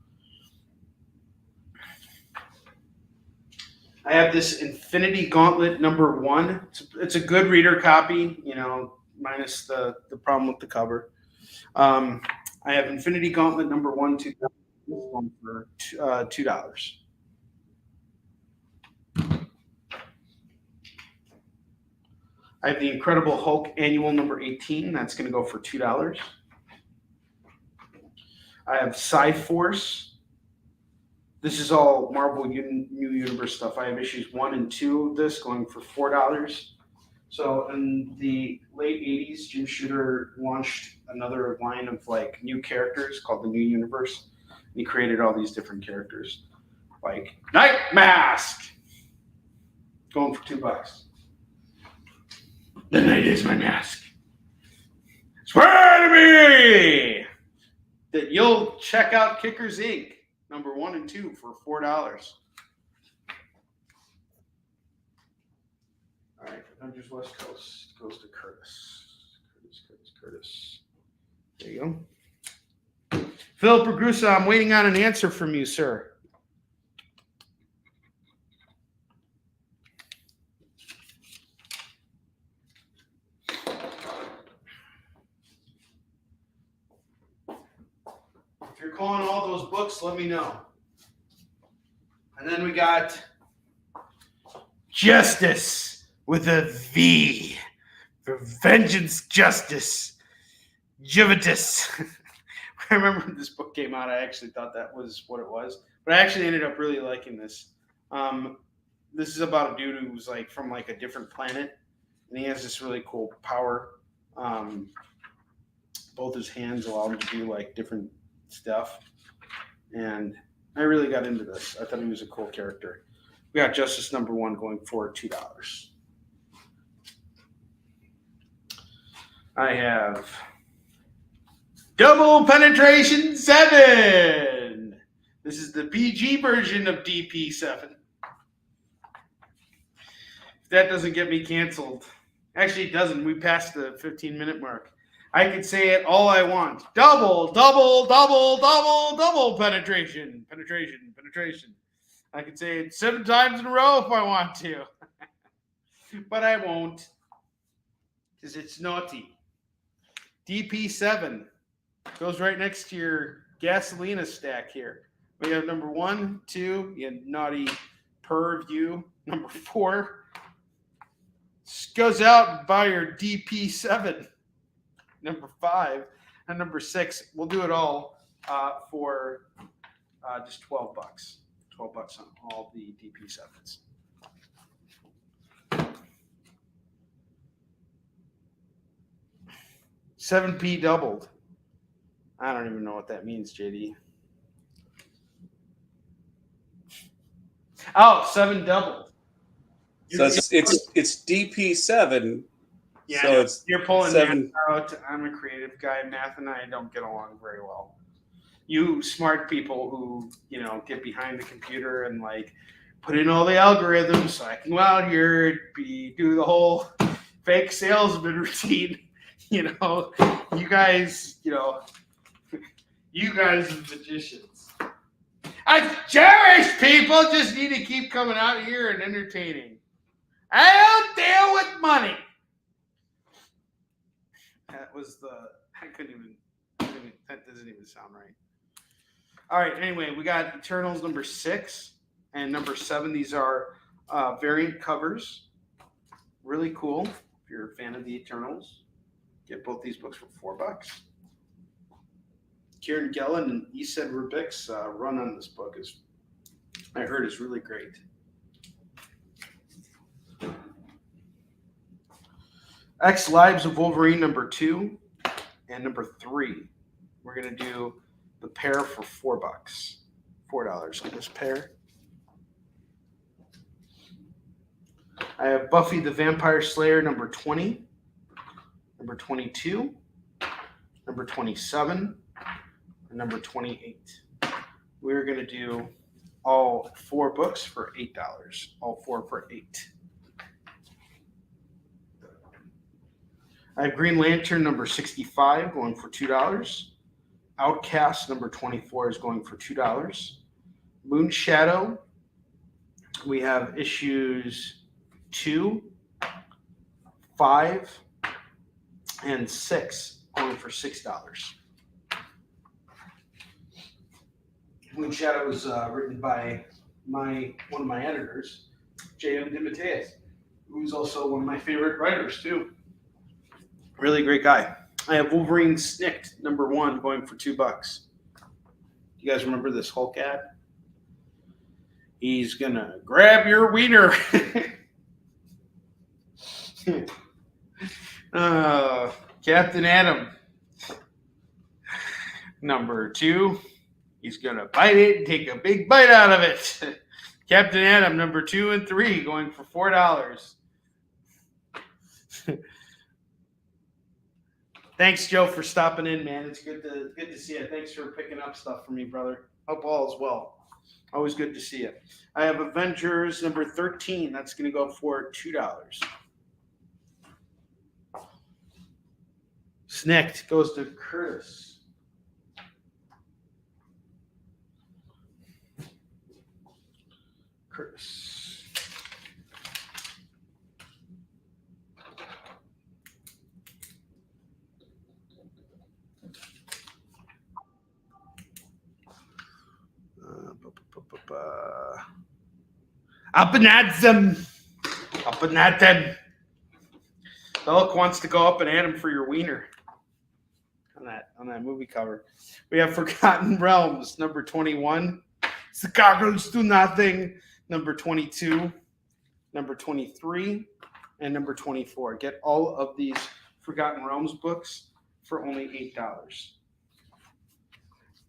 I have this Infinity Gauntlet number 1. It's a good reader copy, you know, minus the problem with the cover. I have Infinity Gauntlet number 1, $2. This one for $2. I have the Incredible Hulk Annual number 18. That's going to go for $2. I have Cyforce. This is all Marvel New Universe stuff. I have issues 1 and 2 of this going for $4. So in the late 80s, Jim Shooter launched another line of like new characters called the New Universe. He created all these different characters, like Night Mask. Going for $2. The night is my mask. Swear to me that you'll check out Kickers Inc. number 1 and 2 for $4. All right, Avengers West Coast goes to Curtis. Curtis. There you go. Philip Ragusa, I'm waiting on an answer from you, sir. If you're calling all those books, let me know. And then we got Justice with a V for Vengeance Justice. Juventus. I remember when this book came out, I actually thought that was what it was. But I actually ended up really liking this. This is about a dude who's like from like a different planet. And he has this really cool power. Both his hands allow him to do like different stuff. And I really got into this. I thought he was a cool character. We got Justice number 1 going for $2. I have Double Penetration 7. This is the PG version of DP7. If that doesn't get me canceled. Actually, it doesn't. We passed the 15-minute mark. I could say it all I want. Double penetration. Penetration. I could say it 7 times in a row if I want to. But I won't. Because it's naughty. DP7 goes right next to your Gasolina stack here. We have number 1, 2, you naughty purview. Number 4 goes out and buy your DP7. Number 5 and number 6. We'll do it all for just $12. $12 on all the DP7s. 7P doubled. I don't even know what that means, JD. Oh, 7 doubled. So it's DP7. Yeah, so it's you're pulling 7 math out. I'm a creative guy. Math and I don't get along very well. You smart people who, get behind the computer and like put in all the algorithms so I can go out here do the whole fake salesman routine. You guys, you guys are magicians. I cherish people just need to keep coming out here and entertaining. I don't deal with money. That doesn't even sound right. All right, anyway, we got Eternals number 6 and number 7. These are variant covers. Really cool. If you're a fan of the Eternals, get both these books for $4. Kieran Gillen and Esed Rubik's run on this book is really great. X Lives of Wolverine number 2 and number 3. We're going to do the pair for $4. $4 on this pair. I have Buffy the Vampire Slayer number 20, number 22, number 27, and number 28. We're going to do all 4 books for $8. All 4 for $8. I have Green Lantern number 65 going for $2. Outcast number 24 is going for $2. Moon Shadow, we have issues 2, 5, and 6 going for $6. Moon Shadow is written by one of my editors, J.M. DeMatteis, who's also one of my favorite writers too. Really great guy. I have Wolverine Snicked number 1 going for $2. You guys remember this Hulk ad? He's gonna grab your wiener. Captain Atom number 2. He's gonna bite it and take a big bite out of it. Captain Adam, number 2 and 3, going for $4. Thanks, Joe, for stopping in, man. It's good to see you. Thanks for picking up stuff for me, brother. Hope all is well. Always good to see you. I have Avengers number 13. That's going to go for $2. Snicked goes to Curtis. Up and at them. Up and at them. Belk wants to go up and at him for your wiener. On that movie cover. We have Forgotten Realms, number 21. Chicago's Do Nothing, number 22, number 23, and number 24. Get all of these Forgotten Realms books for only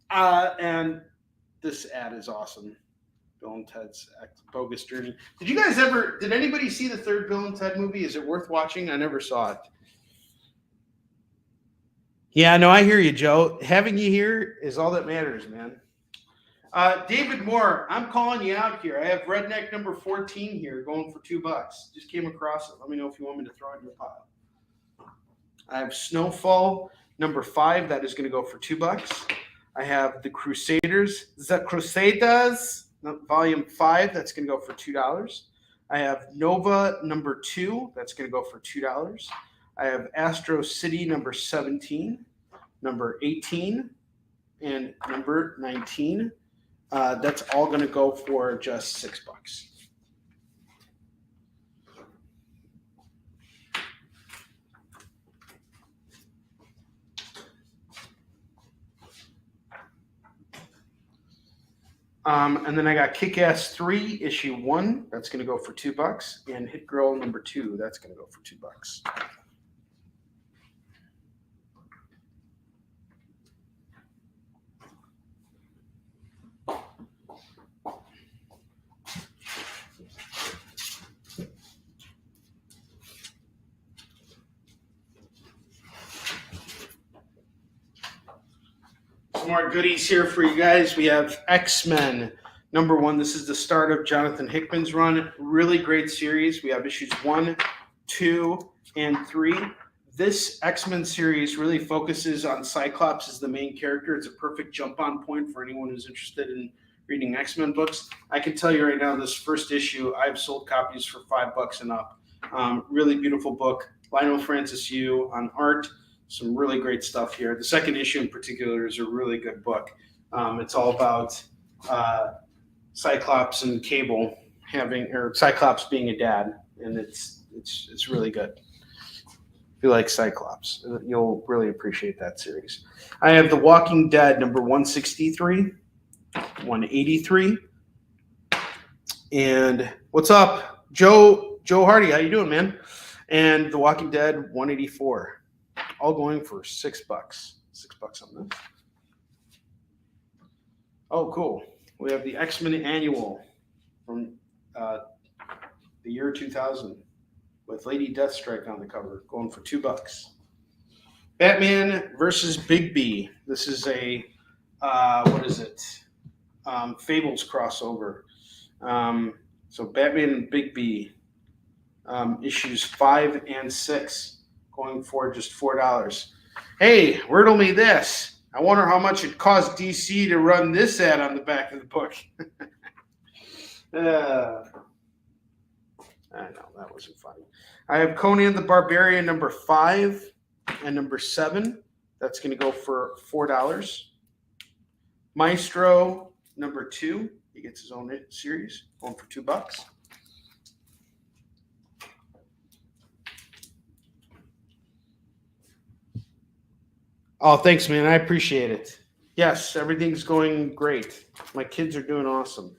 $8. And this ad is awesome. Bill and Ted's Bogus Journey. Did anybody see the third Bill and Ted movie? Is it worth watching? I never saw it. Yeah, no, I hear you, Joe. Having you here is all that matters, man. David Moore, I'm calling you out here. I have Redneck number 14 here going for $2. Just came across it. Let me know if you want me to throw it in your pile. I have Snowfall number 5. That is going to go for $2. I have The Crusaders. Volume 5. That's going to go for $2. I have Nova number 2. That's going to go for $2. I have Astro City number 17, number 18, and number 19. That's all going to go for just $6. And then I got Kick-Ass 3, issue 1. That's going to go for $2. And Hit Girl number 2. That's going to go for $2. More goodies here for you guys. We have X-Men number 1. This is the start of Jonathan Hickman's run. Really great series. We have issues 1, 2, and 3. This X-Men series really focuses on Cyclops as the main character. It's a perfect jump-on point for anyone who's interested in reading X-Men books. I can tell you right now, this first issue, I've sold copies for $5 and up. Really beautiful book. Lionel Francis Yu on art. Some really great stuff here. The second issue in particular is a really good book. It's all about Cyclops and Cable Cyclops being a dad, and it's really good. If you like Cyclops, you'll really appreciate that series. I have The Walking Dead number 163, 183, and what's up, Joe Hardy? How you doing, man? And The Walking Dead 184. All going for $6. $6 on this. Oh, cool. We have the X-Men Annual from the year 2000 with Lady Deathstrike on the cover, going for $2. Batman versus Big B. This is a Fables crossover. So Batman and Big B, issues 5 and 6. Going for just $4. Hey, riddle me this. I wonder how much it cost DC to run this ad on the back of the book. I know, that wasn't funny. I have Conan the Barbarian number 5 and number 7. That's going to go for $4. Maestro number 2. He gets his own series, going for $2. Oh, thanks, man. I appreciate it. Yes, everything's going great. My kids are doing awesome.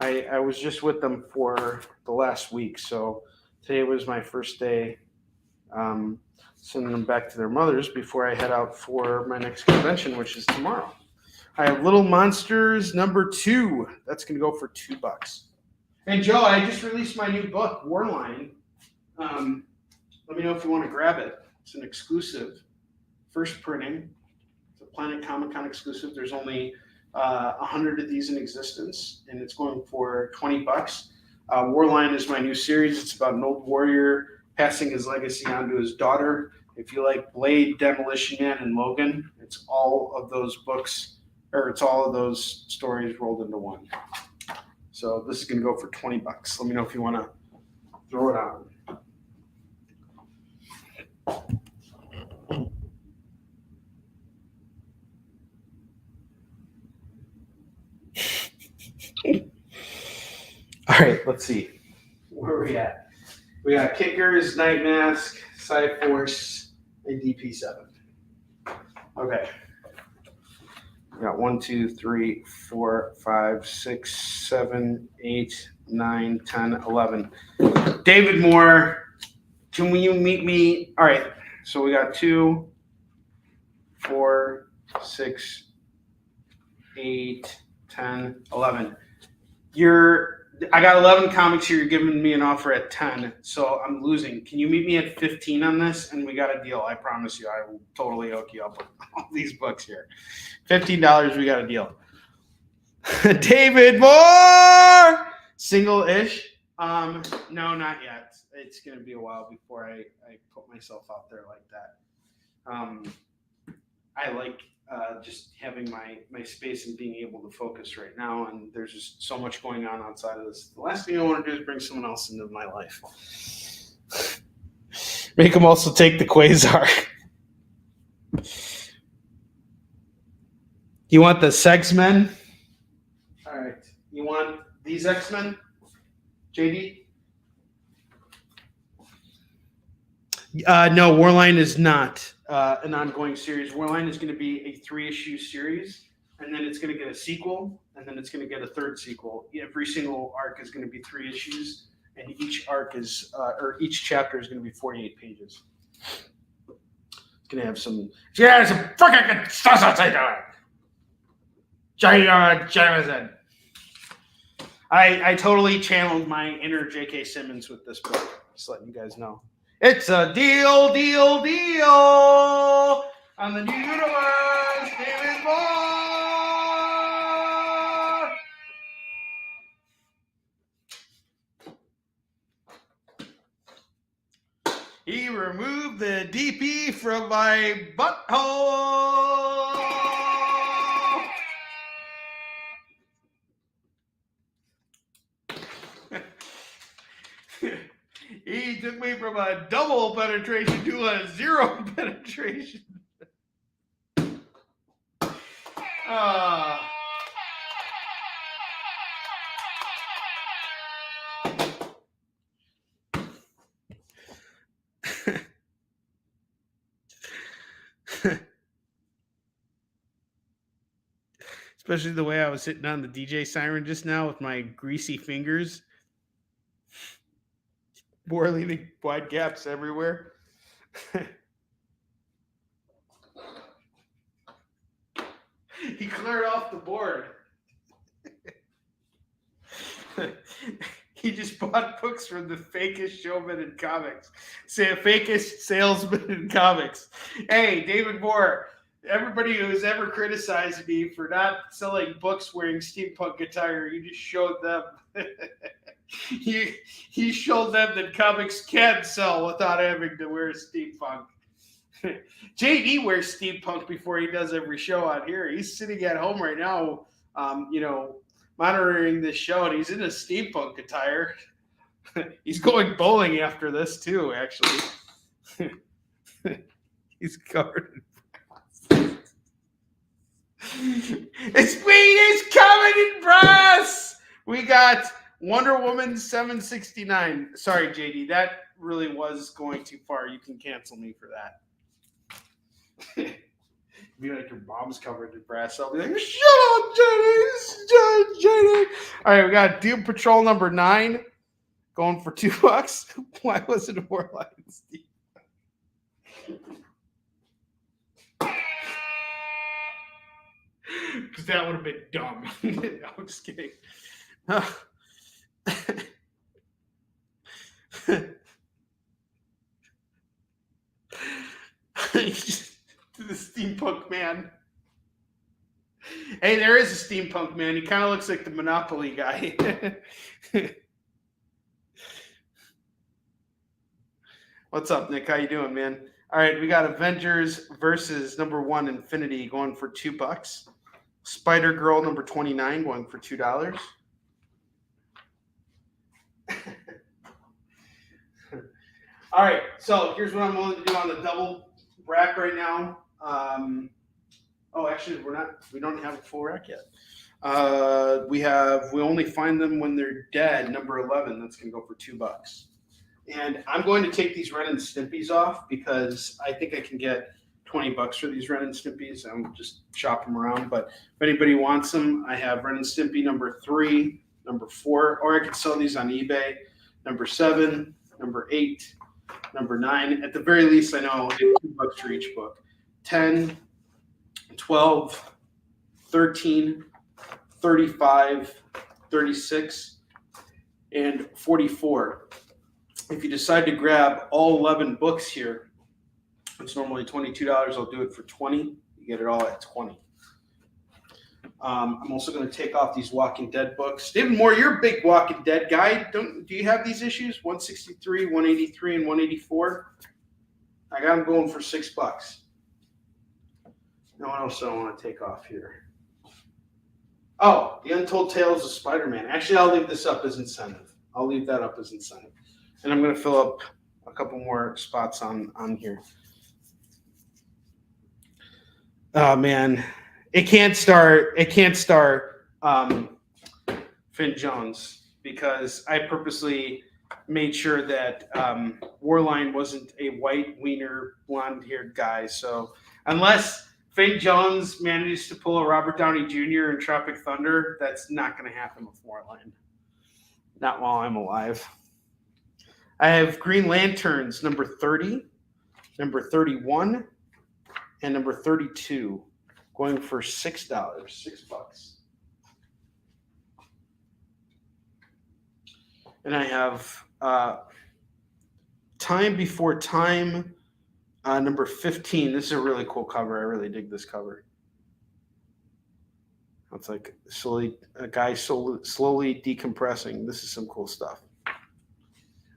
I was just with them for the last week, so today was my first day sending them back to their mothers before I head out for my next convention, which is tomorrow. I have Little Monsters #2. That's going to go for $2. And Joe, I just released my new book, Warline. Let me know if you want to grab it. It's an exclusive, first printing. It's a Planet Comic Con exclusive. There's only 100 of these in existence, and it's going for $20. Warline is my new series. It's about an old warrior passing his legacy on to his daughter. If you like Blade, Demolition Man, and Logan, it's all of those books, or it's all of those stories rolled into one. So this is going to go for $20. Let me know if you want to throw it on. All right, let's see. Where are we at? We got Kickers, Night Mask, Cyforce, and DP7. Okay. We got 1, 2, 3, 4, 5, 6, 7, 8, 9, 10, 11. David Moore, can you meet me? All right. So we got 2, 4, 6, 8, 10, 11. I got 11 comics here. You're giving me an offer at 10, so I'm losing. Can you meet me at 15 on this? And we got a deal. I promise you. I will totally hook you up with all these books here. $15, we got a deal. David Moore! Single-ish? No, not yet. It's going to be a while before I put myself out there like that. I like just having my space and being able to focus right now, and there's just so much going on outside of this. The last thing I want to do is bring someone else into my life. Make them also take the Quasar. You want the Sex-Men? All right. You want these X-Men, JD? No, Warline is not an ongoing series. Warline is going to be a 3-issue series, and then it's going to get a sequel, and then it's going to get a third sequel. Every single arc is going to be 3 issues, and each arc is, or each chapter is going to be 48 pages. It's going to have some. Yeah, some fucking good stuff outside there. Jameson. I totally channeled my inner J.K. Simmons with this book. Just letting you guys know. It's a deal on the new universe. David Moore. He removed the DP from my butthole. He took me from a double penetration to a 0 penetration. Especially the way I was sitting on the DJ siren just now with my greasy fingers. More leaving wide gaps everywhere. He cleared off the board. He just bought books from the fakest showman in comics. Say a fakest salesman in comics. Hey, David Moore, everybody who's ever criticized me for not selling books wearing steampunk attire, you just showed them. He showed them that comics can sell without having to wear steampunk. JD wears steampunk before he does every show out here. He's sitting at home right now, monitoring this show, and he's in a steampunk attire. He's going bowling after this too, actually. He's covered in brass. It's covered in brass. We got Wonder Woman 769. Sorry, JD, that really was going too far. You can cancel me for that. Be like your mom's covered in brass. I'll be like, shut up, JD. All right, we got Doom Patrol #9 going for $2. Why was it more like Steve? Because that would have been dumb. No, I'm just kidding. The steampunk man. Hey, there is a steampunk man. He kind of looks like the Monopoly guy. What's up, Nick? How you doing, man? All right, we got Avengers versus #1 Infinity going for $2. Spider Girl number 29 going for $2. All right, so here's what I'm willing to do on the double rack right now. Actually, we don't have a full rack yet. We only find them when they're dead. Number 11, that's gonna go for $2. And I'm going to take these Ren and Stimpies off because I think I can get $20 for these Ren and Stimpies. I'm just shop them around. But if anybody wants them, I have Ren and Stimpy number 3, number 4, or I could sell these on eBay. Number 7, number 8, number 9. At the very least, I know I'll get $2 for each book. 10, 12, 13, 35, 36, and 44. If you decide to grab all 11 books here, it's normally $22. I'll do it for $20. You get it all at $20. I'm also going to take off these Walking Dead books. David Moore, you're a big Walking Dead guy. Do you have these issues? 163, 183, and 184? I got them going for $6. Now what else do I want to take off here? Oh, The Untold Tales of Spider-Man. Actually, I'll leave this up as incentive. I'll leave that up as incentive. And I'm going to fill up a couple more spots on here. Oh, man. It can't star Finn Jones because I purposely made sure that Warline wasn't a white wiener, blonde-haired guy. So unless Finn Jones manages to pull a Robert Downey Jr. in Tropic Thunder, that's not going to happen with Warline. Not while I'm alive. I have Green Lanterns number 30, number 31, and number 32 going for $6. $6. And I have Time Before Time, number 15. This is a really cool cover. I really dig this cover. It's like a guy slowly decompressing. This is some cool stuff.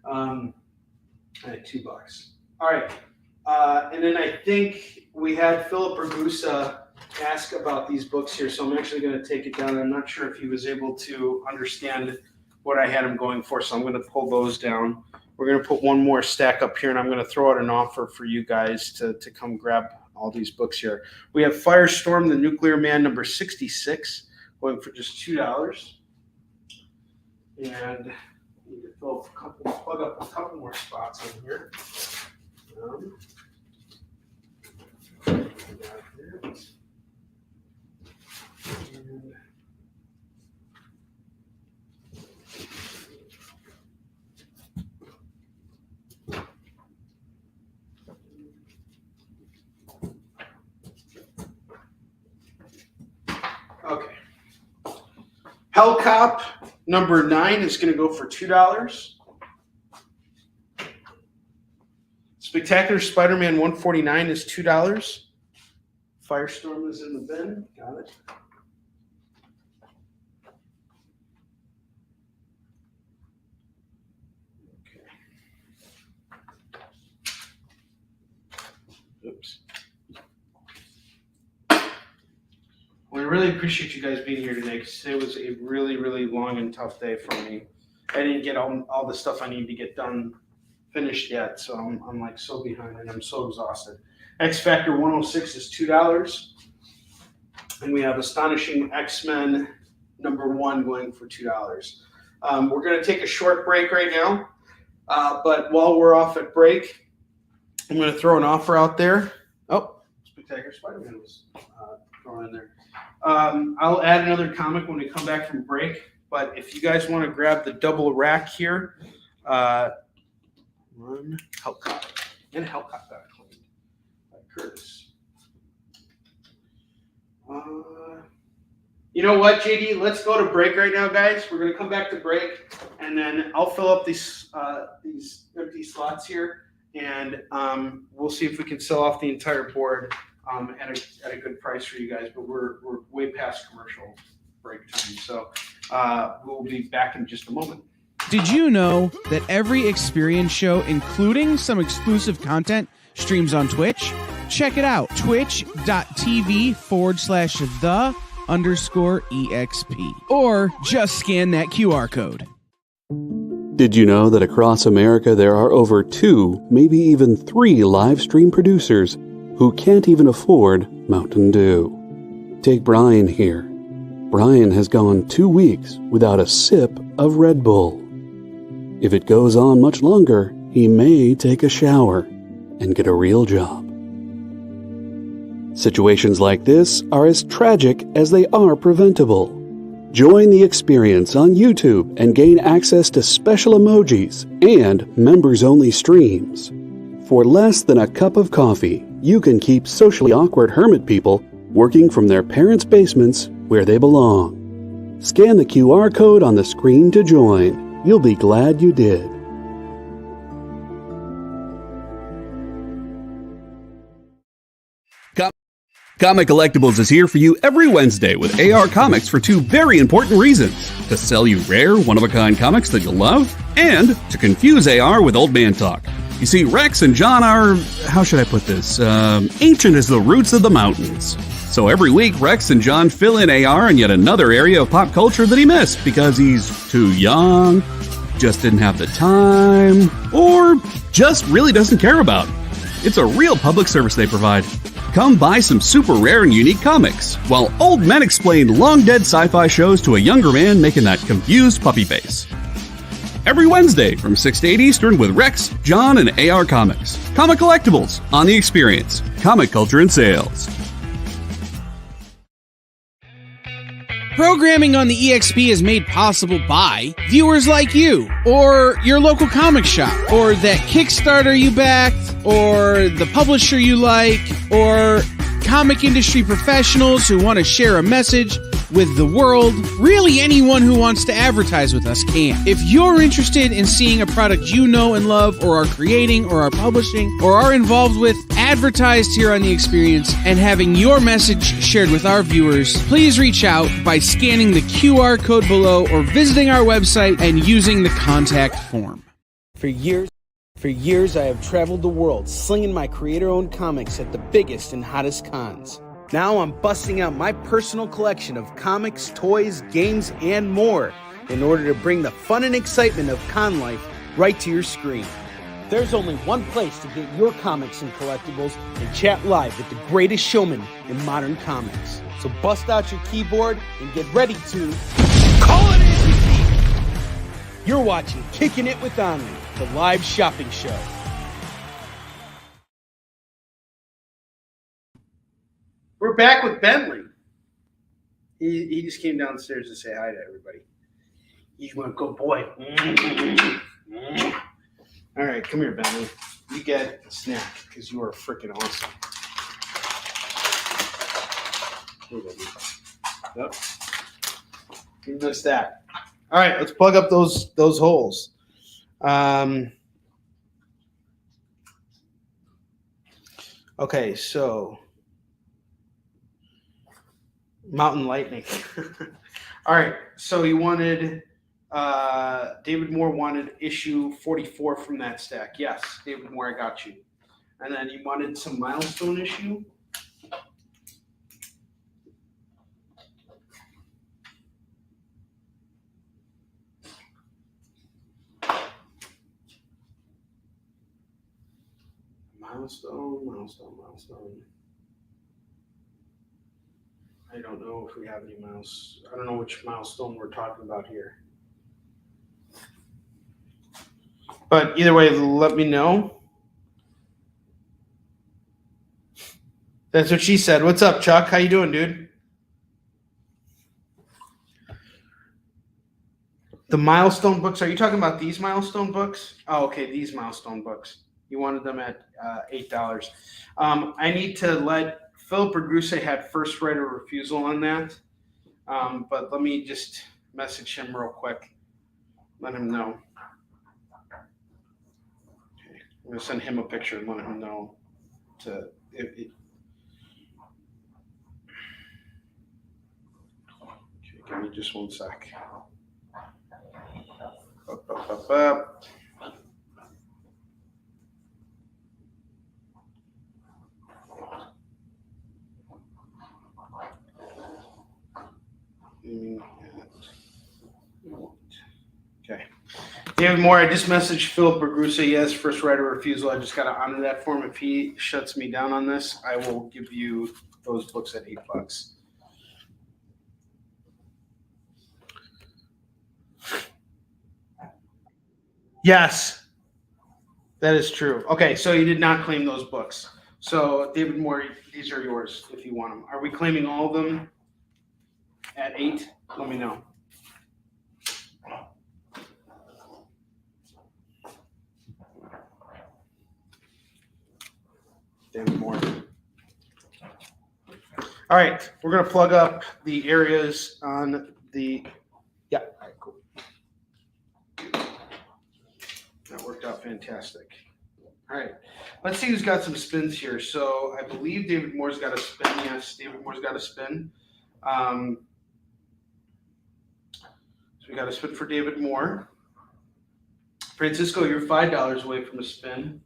I had $2. All right. And then I think we had Philip Ragusa ask about these books here, so I'm actually going to take it down. I'm not sure if he was able to understand what I had him going for, so I'm going to pull those down. We're going to put one more stack up here, and I'm going to throw out an offer for you guys to come grab all these books here. We have Firestorm, the Nuclear Man, number 66, going for just $2. And need to plug up a couple more spots in here. Okay. Hell Cop number 9 is going to go for $2. Spectacular Spider-Man 149 is $2. Firestorm is in the bin. Got it. Okay. Oops. Well, I really appreciate you guys being here today because today was a really, really long and tough day for me. I didn't get all the stuff I need to get done finished yet, so I'm like so behind and I'm so exhausted. X Factor 106 is $2, and we have Astonishing X-Men number 1 going for $2. We're going to take a short break right now, but while we're off at break, I'm going to throw an offer out there. Oh, Spectacular Spider-Man was thrown in there. I'll add another comic when we come back from break, but if you guys want to grab the double rack here, run Hellcat and Hellcat got cleaned by Curtis. You know what, JD? Let's go to break right now, guys. We're gonna come back to break, and then I'll fill up these empty slots here, and we'll see if we can sell off the entire board at a good price for you guys. But we're way past commercial break time, so we'll be back in just a moment. Did you know that every experience show, including some exclusive content, streams on Twitch? Check it out, twitch.tv/the_EXP. Or just scan that QR code. Did you know that across America there are over 2, maybe even 3 live stream producers who can't even afford Mountain Dew? Take Brian here. Brian has gone 2 weeks without a sip of Red Bull. If it goes on much longer, he may take a shower and get a real job. Situations like this are as tragic as they are preventable. Join the experience on YouTube and gain access to special emojis and members-only streams. For less than a cup of coffee, you can keep socially awkward hermit people working from their parents' basements where they belong. Scan the QR code on the screen to join. You'll be glad you did. Comic Collectibles is here for you every Wednesday with AR Comics for 2 very important reasons. To sell you rare, one-of-a-kind comics that you'll love, and to confuse AR with old man talk. You see, Rex and John are, how should I put this, ancient as the roots of the mountains. So every week, Rex and John fill in AR in yet another area of pop culture that he missed because he's too young, just didn't have the time, or just really doesn't care about. It's a real public service they provide. Come buy some super rare and unique comics, while old men explain long-dead sci-fi shows to a younger man making that confused puppy face. Every Wednesday from 6 to 8 Eastern with Rex, John, and AR Comics. Comic Collectibles on The Experience. Comic culture and sales. Programming on the EXP is made possible by viewers like you, or your local comic shop, or that Kickstarter you backed, or the publisher you like, or comic industry professionals who want to share a message with the world. Really, anyone who wants to advertise with us can. If you're interested in seeing a product you know and love, or are creating, or are publishing, or are involved with, advertised here on The Experience, and having your message shared with our viewers, please reach out by scanning the QR code below or visiting our website and using the contact form. For years, I have traveled the world slinging my creator-owned comics at the biggest and hottest cons. Now I'm busting out my personal collection of comics, toys, games, and more in order to bring the fun and excitement of con life right to your screen. There's only one place to get your comics and collectibles and chat live with the greatest showman in modern comics. So bust out your keyboard and get ready to call it in! You're watching Kickin' It With Onrie, the live shopping show. We're back with Bentley. He just came downstairs to say hi to everybody. He's a good boy. All right, come here, Bentley. You get a snack because you are freaking awesome. Here you go. Yep. Give me a stack. All right, let's plug up those holes. Okay, so Mountain Lightning. All right, so you wanted David Moore wanted issue 44 from that stack. Yes, David Moore, I got you. And then you wanted some milestone issue. Milestone. I don't know if we have any mouse. I don't know which milestone we're talking about here. But either way, let me know. That's what she said. What's up, Chuck? How you doing, dude? The milestone books. Are you talking about these milestone books? Oh, okay. These milestone books. You wanted them at $8. I need to let Philip Rodriguez had first right of refusal on that. But let me just message him real quick. Let him know. Okay. I'm going to send him a picture and let him know to. Okay, give me just one sec. Up. Okay. David Moore, I just messaged Philip Bergusa. Yes, first right of refusal. I just got to honor that for him. If he shuts me down on this, I will give you those books at $8. Yes, that is true. Okay, so you did not claim those books. So, David Moore, these are yours if you want them. Are we claiming all of them at 8? Let me know. David Moore. All right, we're going to plug up the areas on the. Yeah, all right, cool. That worked out fantastic. All right, let's see who's got some spins here. So I believe David Moore's got a spin. Yes, David Moore's got a spin. So we got a spin for David Moore. Francisco, you're $5 away from a spin.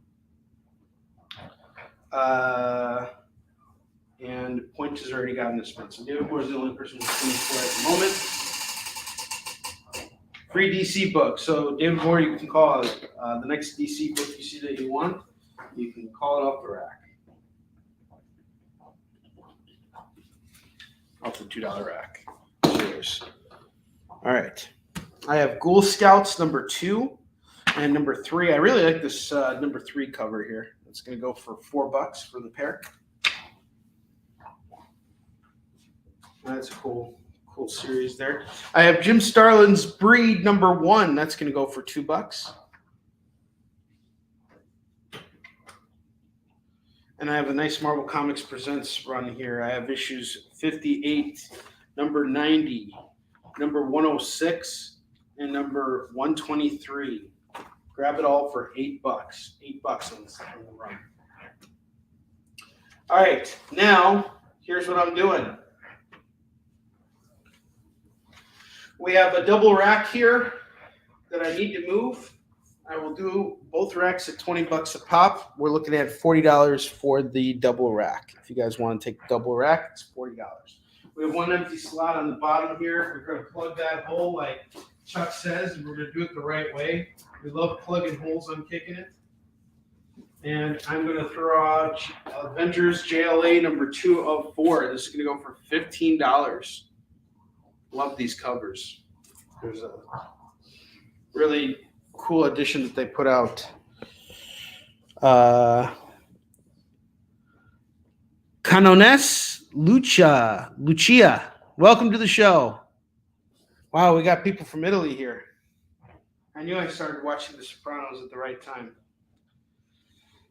And Point has already gotten a spin. So David Moore is the only person who's spinning for at the moment. Free DC book. So David Moore, you can call the next DC book you see that you want. You can call it off the rack. Off the $2 rack. Cheers. All right. I have Ghoul Scouts number 2 and number 3. I really like this number 3 cover here. It's going to go for $4 for the pair. That's a cool series there. I have Jim Starlin's Breed number 1. That's going to go for $2. And I have a nice Marvel Comics Presents run here. I have issues 58, number 90, number 106, and number 123. Grab it all for $8. $8 on the run. All right, now here's what I'm doing. We have a double rack here that I need to move. I will do both racks at $20 a pop. We're looking at $40 for the double rack. If you guys want to take the double rack, it's $40. We have one empty slot on the bottom here. We're going to plug that hole like Chuck says, and we're going to do it the right way. We love plugging holes on Kicking It. And I'm going to throw out Avengers JLA number 2 of 4. This is going to go for $15. Love these covers. There's a really cool edition that they put out. Canones Lucia. Welcome to the show. Wow, we got people from Italy here. I knew I started watching The Sopranos at the right time.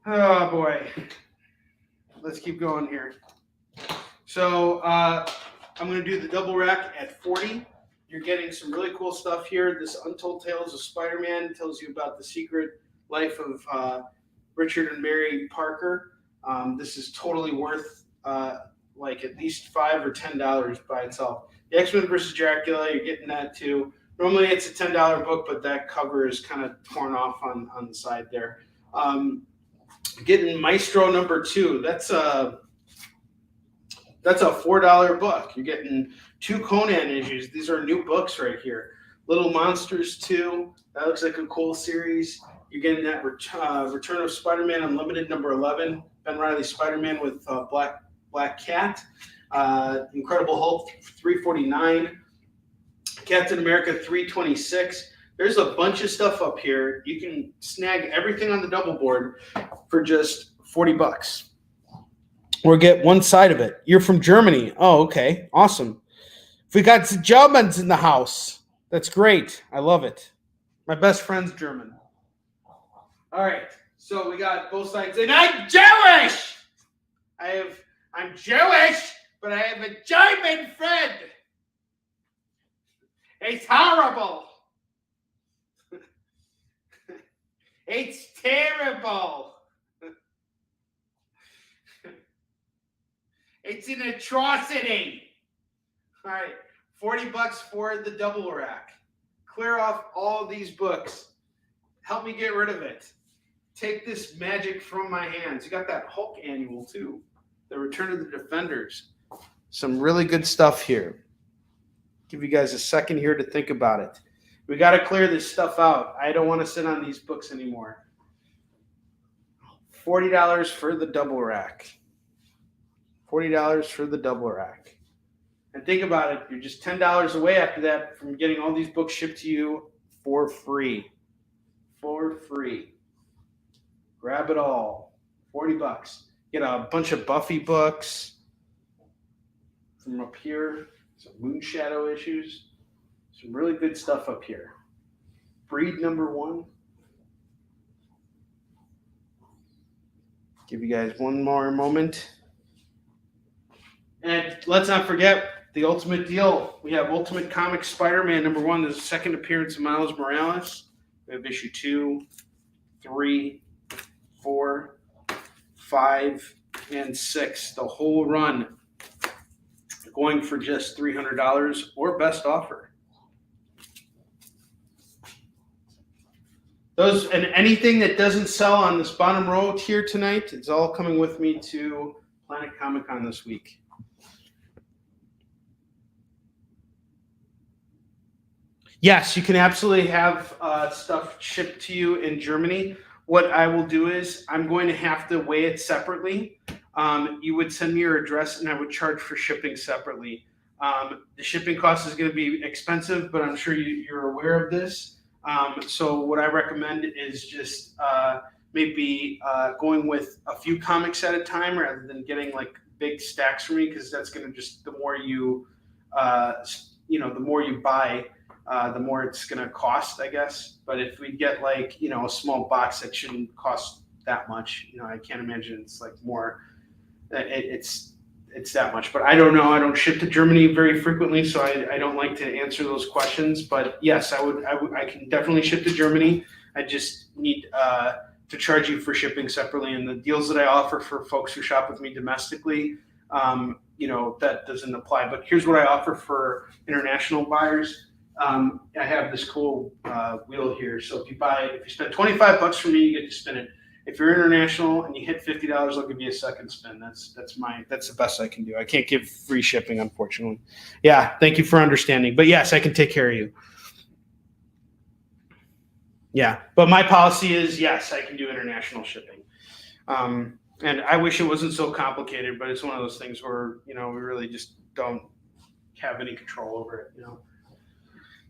Oh, boy. Let's keep going here. So I'm going to do the double rack at $40. You're getting some really cool stuff here. This Untold Tales of Spider-Man tells you about the secret life of Richard and Mary Parker. This is totally worth like at least $5 or $10 by itself. The X-Men versus Dracula, you're getting that too. Normally it's a $10 book, but that cover is kind of torn off on the side there. Getting Maestro number 2. That's a $4 book. You're getting 2 Conan issues. These are new books right here. Little Monsters 2. That looks like a cool series. You're getting that Return of Spider-Man Unlimited number 11. Ben Reilly Spider-Man with Black Cat. Incredible Hulk 349. Captain America 326. There's a bunch of stuff up here. You can snag everything on the double board for just $40. Or get one side of it. You're from Germany. Oh, okay. Awesome. We got the Germans in the house. That's great. I love it. My best friend's German. All right. So we got both sides. And I'm Jewish! I'm Jewish, but I have a German friend. It's horrible. It's terrible. It's an atrocity. All right, $40 for the double rack. Clear off all of these books. Help me get rid of it. Take this magic from my hands. You got that Hulk annual too. The Return of the Defenders. Some really good stuff here. Give you guys a second here to think about it. We got to clear this stuff out. I don't want to sit on these books anymore. $40 for the double rack. $40 for the double rack. And think about it. You're just $10 away after that from getting all these books shipped to you for free. For free. Grab it all. $40. Get a bunch of Buffy books from up here. Some Moon Shadow issues. Some really good stuff up here. Breed #1. Give you guys one more moment. And let's not forget the ultimate deal. We have Ultimate Comics Spider-Man #1. There's a second appearance of Miles Morales. We have issue 2, 3, 4, 5, and 6. The whole run going for just $300 or best offer. Those and anything that doesn't sell on this bottom row tier tonight, it's all coming with me to Planet Comic Con this week. Yes, you can absolutely have stuff shipped to you in Germany. What I will do is I'm going to have to weigh it separately. You would send me your address and I would charge for shipping separately. The shipping cost is going to be expensive, but I'm sure you're aware of this. So what I recommend is just maybe going with a few comics at a time rather than getting like big stacks for me, because that's going to just, the more you buy, the more it's going to cost, I guess. But if we get like, a small box that shouldn't cost that much, I can't imagine it's like more, it's that much. But I don't know. I don't ship to Germany very frequently, so I don't like to answer those questions. But yes, I can definitely ship to Germany. I just need to charge you for shipping separately. And the deals that I offer for folks who shop with me domestically, that doesn't apply. But here's what I offer for international buyers. I have this cool wheel here. So if you spend $25 from me, you get to spin it. If you're international and you hit $50, I'll give you a second spin. That's the best I can do. I can't give free shipping, unfortunately. Yeah, thank you for understanding. But yes, I can take care of you. Yeah, but my policy is yes, I can do international shipping. And I wish it wasn't so complicated, but it's one of those things where we really just don't have any control over it.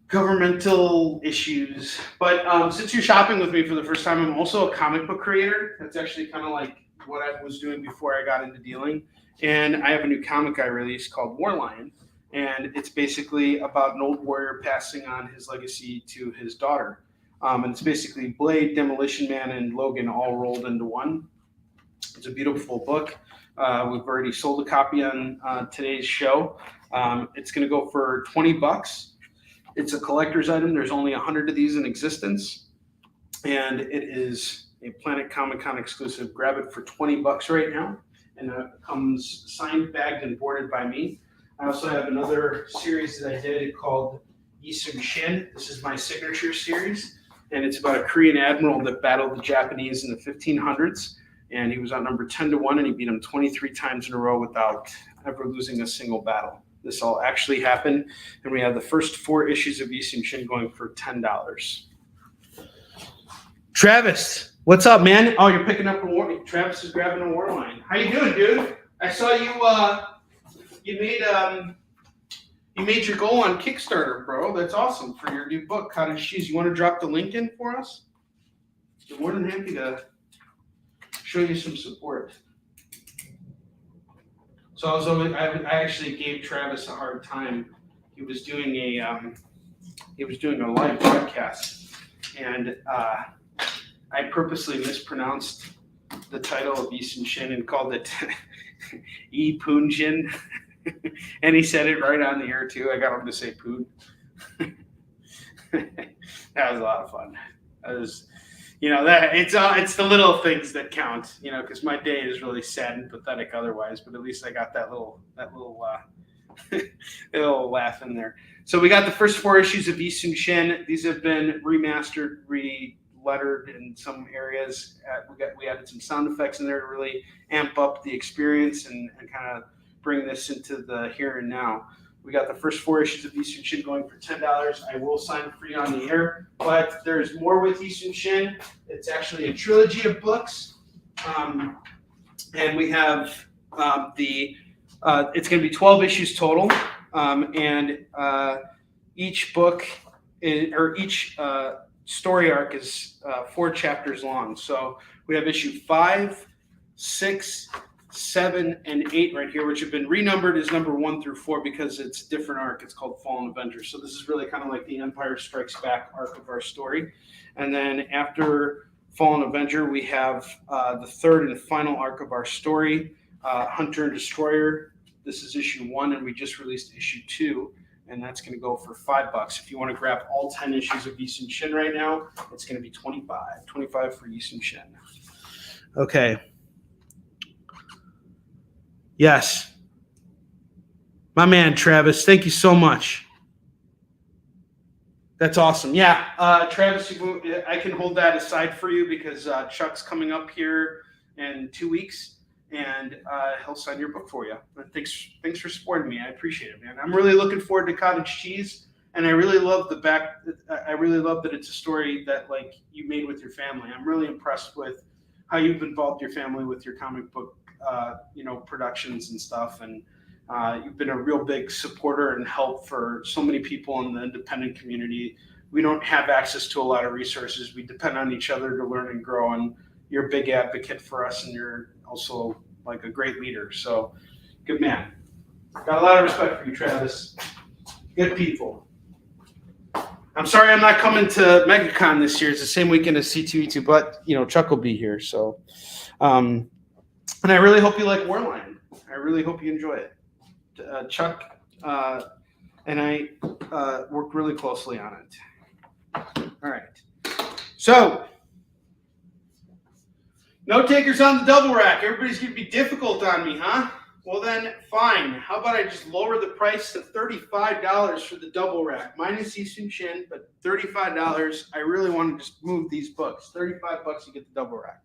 Governmental issues. But since you're shopping with me for the first time, I'm also a comic book creator. That's actually kind of like what I was doing before I got into dealing. And I have a new comic I released called War Lion. And it's basically about an old warrior passing on his legacy to his daughter. And it's basically Blade, Demolition Man, and Logan all rolled into one. It's a beautiful book. We've already sold a copy on today's show. It's going to go for $20. It's a collector's item. There's only 100 of these in existence. And it is a Planet Comic Con exclusive. Grab it for $20 right now. And it comes signed, bagged, and boarded by me. I also have another series that I did called Yisun Shin. This is my signature series. And it's about a Korean admiral that battled the Japanese in the 1500s. And he was on number 10-1, and he beat them 23 times in a row without ever losing a single battle. This all actually happened, and we have the first 4 issues of Yisun Shin going for $10. Travis, what's up, man? Oh, you're picking up a war. Travis is grabbing a war line. How you doing, dude? I saw you made your goal on Kickstarter, bro. That's awesome for your new book, Cottage Cheese. You want to drop the link in for us? I'm more than happy to show you some support. So I actually gave Travis a hard time. He was doing a live broadcast, and I purposely mispronounced the title of Yisun Shin and called it E Poon Jin, and he said it right on the air too. I got him to say Poon. That was a lot of fun. That was, that it's the little things that count, because my day is really sad and pathetic otherwise, but at least I got that little little laugh in there. So we got the first 4 issues of Yi Sun Shin. These have been remastered, lettered in some areas. We added some sound effects in there to really amp up the experience and kind of bring this into the here and now. We got the first 4 issues of Yi Sun Shin going for $10. I will sign for you on the air, but there's more with Yi Sun Shin. It's actually a trilogy of books, and we have it's going to be 12 issues total, and each book each story arc is 4 chapters long. So we have issue 5, 6, 7, and 8 right here, which have been renumbered as number 1 through 4 because it's a different arc. It's called Fallen Avenger. So this is really kind of like the Empire Strikes Back arc of our story. And then after Fallen Avenger, we have the 3rd and final arc of our story, Hunter and Destroyer. This is issue 1, and we just released issue 2, and that's going to go for $5. If you want to grab all 10 issues of Yi Sun Shin right now, it's going to be $25 for Yi Sun Shin. Okay. Yes. My man, Travis, thank you so much. That's awesome. Yeah, Travis, I can hold that aside for you because Chuck's coming up here in 2 weeks, and he'll sign your book for you. And thanks for supporting me. I appreciate it, man. I'm really looking forward to Cottage Cheese, and I really love I really love that it's a story that like you made with your family. I'm really impressed with how you've involved your family with your comic book productions and stuff, and you've been a real big supporter and help for so many people in the independent community. We don't have access to a lot of resources. We depend on each other to learn and grow, and you're a big advocate for us, and you're also like a great leader. So good man. Got a lot of respect for you, Travis. Good people. I'm sorry I'm not coming to MegaCon this year. It's the same weekend as C2E2, but Chuck will be here. So and I really hope you like Warline. I really hope you enjoy it. Chuck and I worked really closely on it. All right. So, no takers on the double rack. Everybody's going to be difficult on me, huh? Well, then, fine. How about I just lower the price to $35 for the double rack? Minus Yi Sun Shin, but $35. I really want to just move these books. $35 to get the double rack.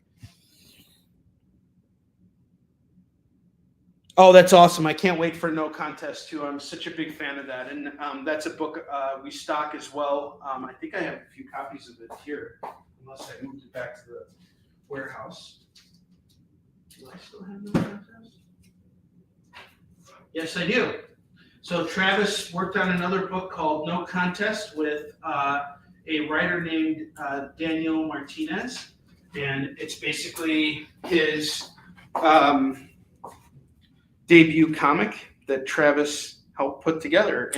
Oh, that's awesome. I can't wait for No Contest, too. I'm such a big fan of that. And that's a book we stock as well. I think I have a few copies of it here, unless I moved it back to the warehouse. Do I still have No Contest? Yes, I do. So Travis worked on another book called No Contest with a writer named Daniel Martinez. And it's basically his debut comic that Travis helped put together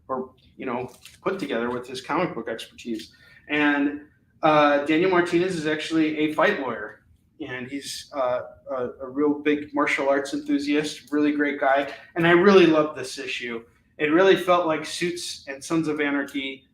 put together with his comic book expertise. And Daniel Martinez is actually a fight lawyer, and he's a real big martial arts enthusiast, really great guy. And I really love this issue. It really felt like Suits and Sons of Anarchy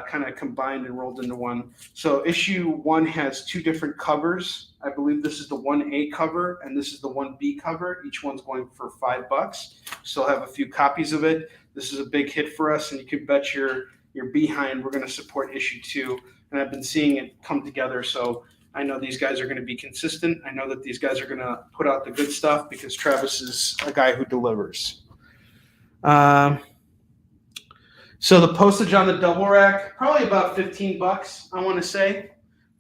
kind of combined and rolled into one. So issue 1 has 2 different covers. I believe this is the 1A cover and this is the 1B cover. Each one's going for $5. Still have a few copies of it. This is a big hit for us, and you can bet your behind we're going to support issue 2. And I've been seeing it come together, so I know these guys are going to be consistent. I know that these guys are going to put out the good stuff because Travis is a guy who delivers. So the postage on the double rack, probably about $15, I want to say.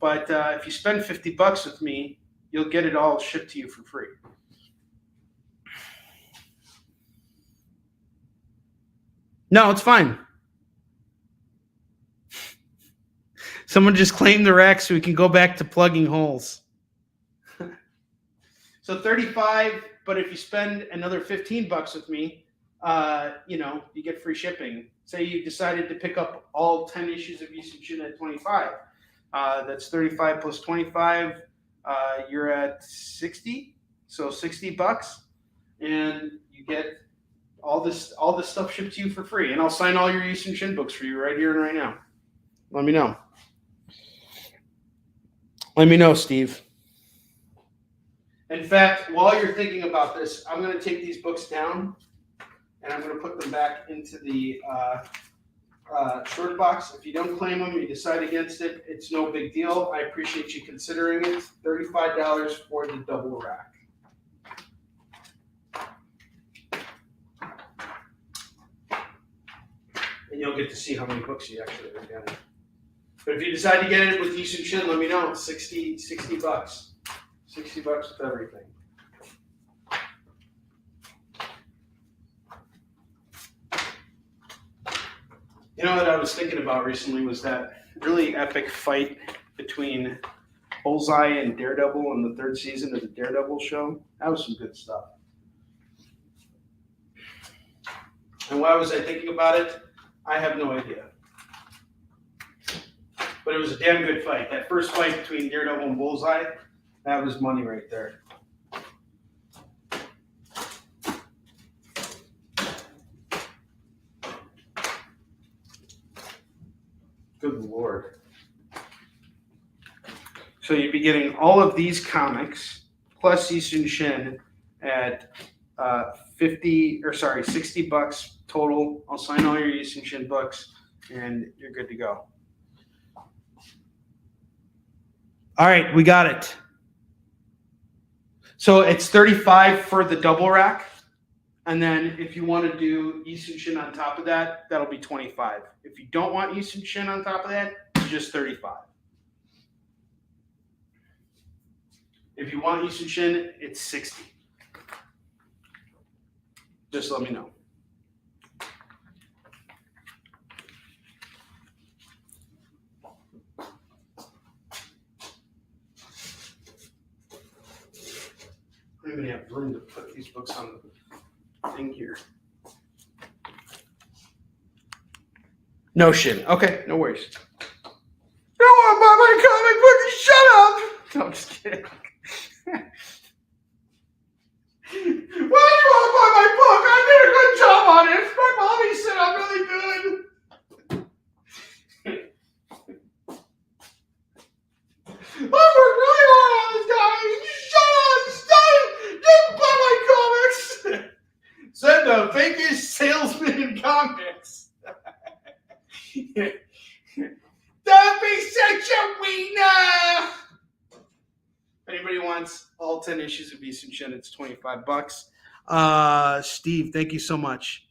But if you spend $50 with me, you'll get it all shipped to you for free. No, it's fine. Someone just claimed the rack so we can go back to plugging holes. So $35, but if you spend another $15 with me, you get free shipping. Say you decided to pick up all 10 issues of Yi Sun Shin at $25. That's 35 plus 25. You're at 60. So $60, and you get all this stuff shipped to you for free. And I'll sign all your Yi Sun Shin books for you right here and right now. Let me know. Let me know, Steve. In fact, while you're thinking about this, I'm going to take these books down and I'm going to put them back into the short box. If you don't claim them, you decide against it, it's no big deal. I appreciate you considering it. $35 for the double rack. And you'll get to see how many books you actually are getting. But if you decide to get it with Eastern Shin, let me know. It's $60. $60 with everything. You know what I was thinking about recently was that really epic fight between Bullseye and Daredevil in the third season of the Daredevil show. That was some good stuff. And why was I thinking about it? I have no idea. But it was a damn good fight. That first fight between Daredevil and Bullseye, that was money right there. Good Lord. So you'd be getting all of these comics plus Eastern Shin at $60 total. I'll sign all your Eastern Shin books and you're good to go. All right, we got it. So it's $35 for the double rack. And then if you want to do Eastern Shin on top of that, that'll be $25. If you don't want Eastern Shin on top of that, it's just $35. If you want Eastern Shin, it's $60. Just let me know. I don't even have room to put these books on the thing here. No shit. Okay, no worries. You don't want to buy my comic book? Shut up! No, I'm just kidding. Why do you want to buy my book? I did a good job on it. My mommy said I'm really good. I worked really hard on this, guys. Shut up! Stop! Don't buy my comics. Said the fakest salesman in comics. Don't be such a wiener. If anybody wants all 10 issues of Eastern Shin, it's $25. Steve, thank you so much.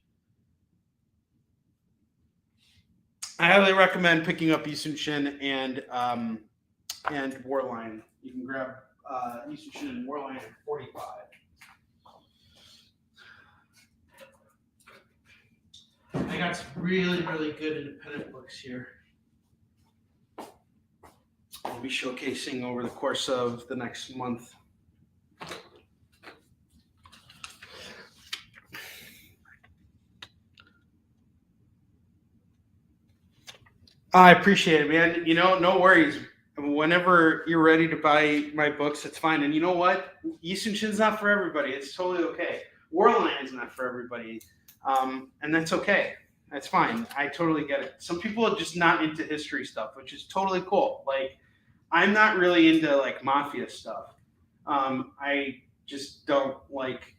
I highly recommend picking up Eastern Shin and Warline. You can grab Eastern Shin and Warline at $45. I got some really, really good independent books here. I'll be showcasing over the course of the next month. I appreciate it, man. You know, no worries. Whenever you're ready to buy my books, it's fine. And you know what? Eastern Shin's not for everybody. It's totally okay. Warline's not for everybody. And that's okay. That's fine. I totally get it. Some people are just not into history stuff, which is totally cool. Like, I'm not really into like mafia stuff. I just don't like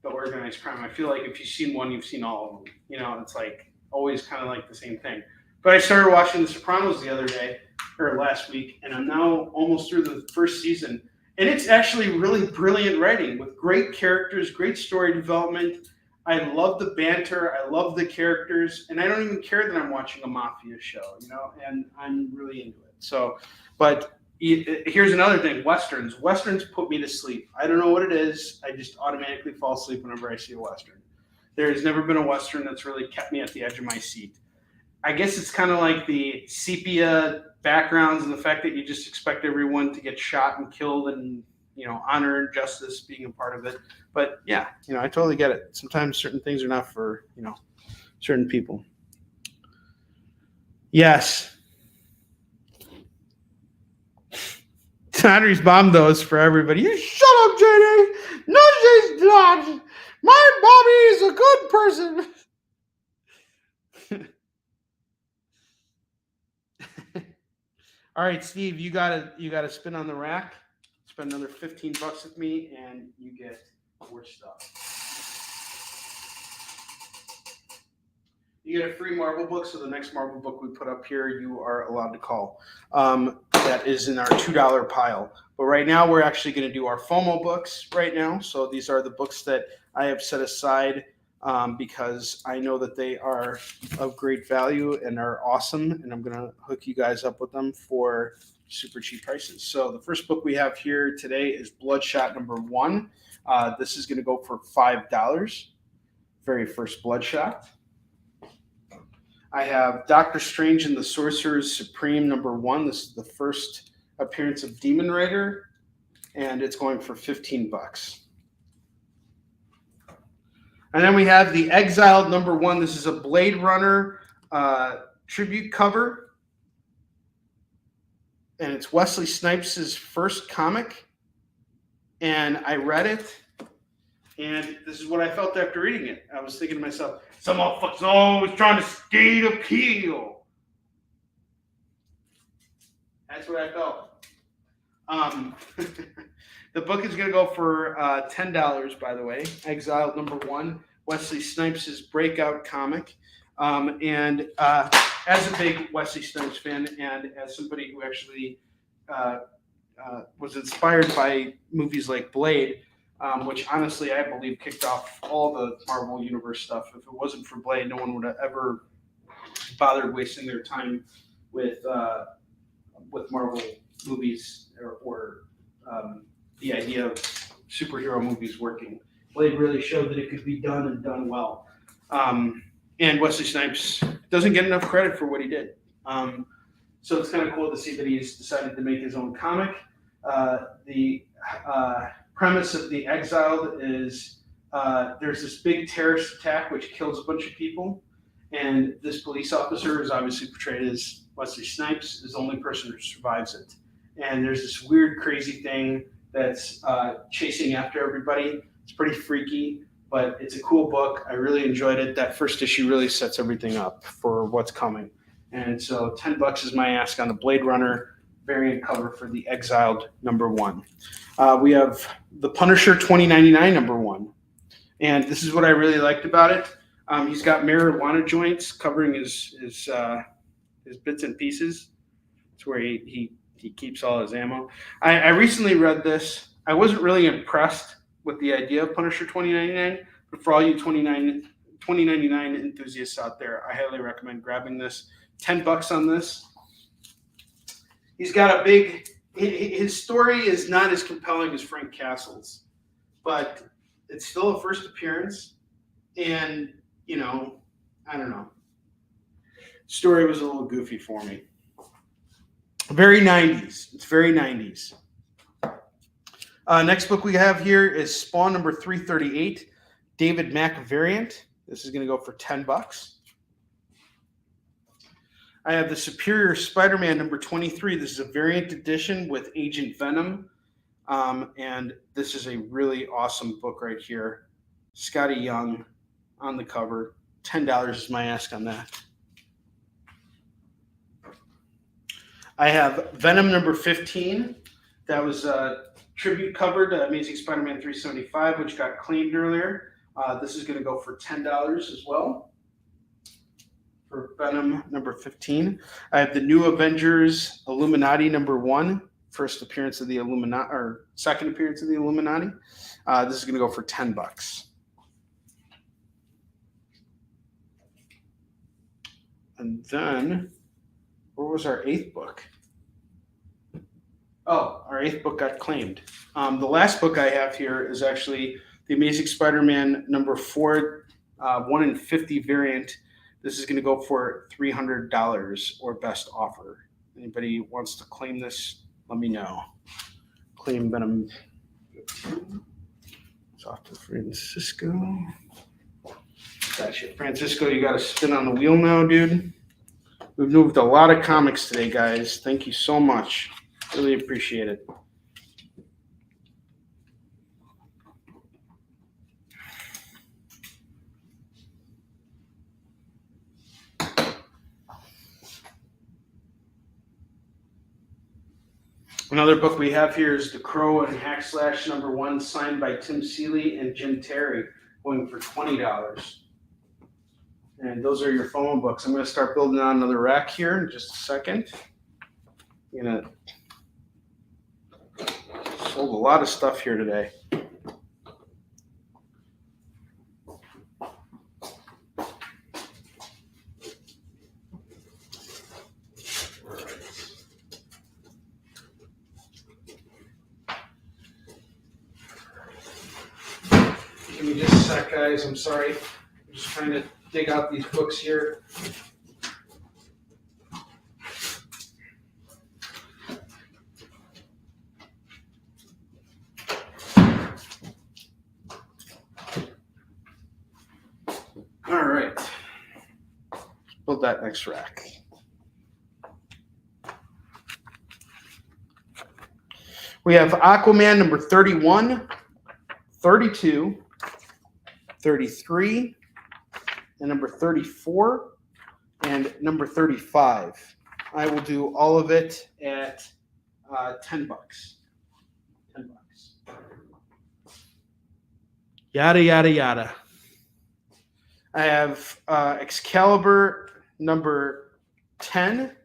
the organized crime. I feel like if you've seen one, you've seen all of them. You know, it's like always kind of like the same thing. But I started watching The Sopranos the other day, or last week, and I'm now almost through the first season. And it's actually really brilliant writing with great characters, great story development. I love the banter. I love the characters. And I don't even care that I'm watching a mafia show, you know, and I'm really into it. So, but here's another thing. Westerns. Westerns put me to sleep. I don't know what it is. I just automatically fall asleep whenever I see a Western. There has never been a Western that's really kept me at the edge of my seat. I guess it's kind of like the sepia backgrounds and the fact that you just expect everyone to get shot and killed and, you know, honor and justice being a part of it. But yeah, you know, I totally get it. Sometimes certain things are not for, you know, certain people. Yes. Henry's mom knows for everybody. You shut up, JD. No, she's not. My mommy is a good person. All right, Steve, you gotta spin on the rack. Spend another $15 with me, and you get more stuff. You get a free Marvel book, so the next Marvel book we put up here, you are allowed to call. That is in our $2 pile. But right now, we're actually going to do our FOMO books right now. So these are the books that I have set aside because I know that they are of great value and are awesome, and I'm going to hook you guys up with them for super cheap prices. So the first book we have here today is Bloodshot #1. This is going to go for $5. Very first Bloodshot. I have Doctor Strange and the Sorcerer's Supreme #1. This is the first appearance of Demon Rider, and it's going for $15. And then we have The Exiled #1. This is a Blade Runner tribute cover, and it's Wesley Snipes' first comic. And I read it, and this is what I felt after reading it. I was thinking to myself, some motherfuckers always trying to skate appeal. That's what I felt. The book is going to go for $10, by the way. Exiled #1, Wesley Snipes' breakout comic. And as a big Wesley Snipes fan, and as somebody who actually was inspired by movies like Blade, which honestly I believe kicked off all the Marvel Universe stuff. If it wasn't for Blade, no one would have ever bothered wasting their time with Marvel movies or the idea of superhero movies working. Blade really showed that it could be done and done well. And Wesley Snipes doesn't get enough credit for what he did. So it's kind of cool to see that he's decided to make his own comic. The premise of The Exiled is there's this big terrorist attack which kills a bunch of people, and this police officer is obviously portrayed as Wesley Snipes, is the only person who survives it. And there's this weird, crazy thing that's chasing after everybody. It's pretty freaky, but it's a cool book. I really enjoyed it. That first issue really sets everything up for what's coming. And so $10 is my ask on the Blade Runner variant cover for The Exiled #1. We have The Punisher 2099 #1. And this is what I really liked about it. He's got marijuana joints covering his bits and pieces. It's where he keeps all his ammo. I recently read this. I wasn't really impressed with the idea of Punisher 2099, but for all you 2099 enthusiasts out there, I highly recommend grabbing this. $10 on this. He's got a big. His story is not as compelling as Frank Castle's, but it's still a first appearance, and I don't know. Story was a little goofy for me. Very 90s. It's very 90s. Next book we have here is Spawn #338, David Mack variant. This is going to go for $10. I have the Superior Spider-Man #23. This is a variant edition with Agent Venom. And this is a really awesome book right here. Scotty Young on the cover. $10 is my ask on that. I have Venom #15. That was a tribute cover to Amazing Spider-Man 375, which got claimed earlier. This is going to go for $10 as well. For Venom #15. I have the New Avengers Illuminati #1, first appearance of the Illuminati, or second appearance of the Illuminati. This is going to go for $10. And then, where was our 8th book? Oh, our 8th book got claimed. The last book I have here is actually The Amazing Spider-Man #4, 1 in 50 variant. This is going to go for $300 or best offer. Anybody wants to claim this, let me know. Claim Venom. It's off to Francisco. Gotcha. Francisco, you got to spin on the wheel now, dude. We've moved a lot of comics today, guys. Thank you so much. Really appreciate it. Another book we have here is The Crow and Hackslash #1, signed by Tim Seeley and Jim Terry, going for $20. And those are your phone books. I'm going to start building on another rack here in just a second. I'm going to sold a lot of stuff here today. Give me just a sec, guys. I'm sorry. I'm just trying to dig out these books here. All right. Build that next rack. We have Aquaman number 31, 32, 33, and number 34, and number 35. I will do all of it at $10. $10. Yada, yada, yada. I have Excalibur number 10,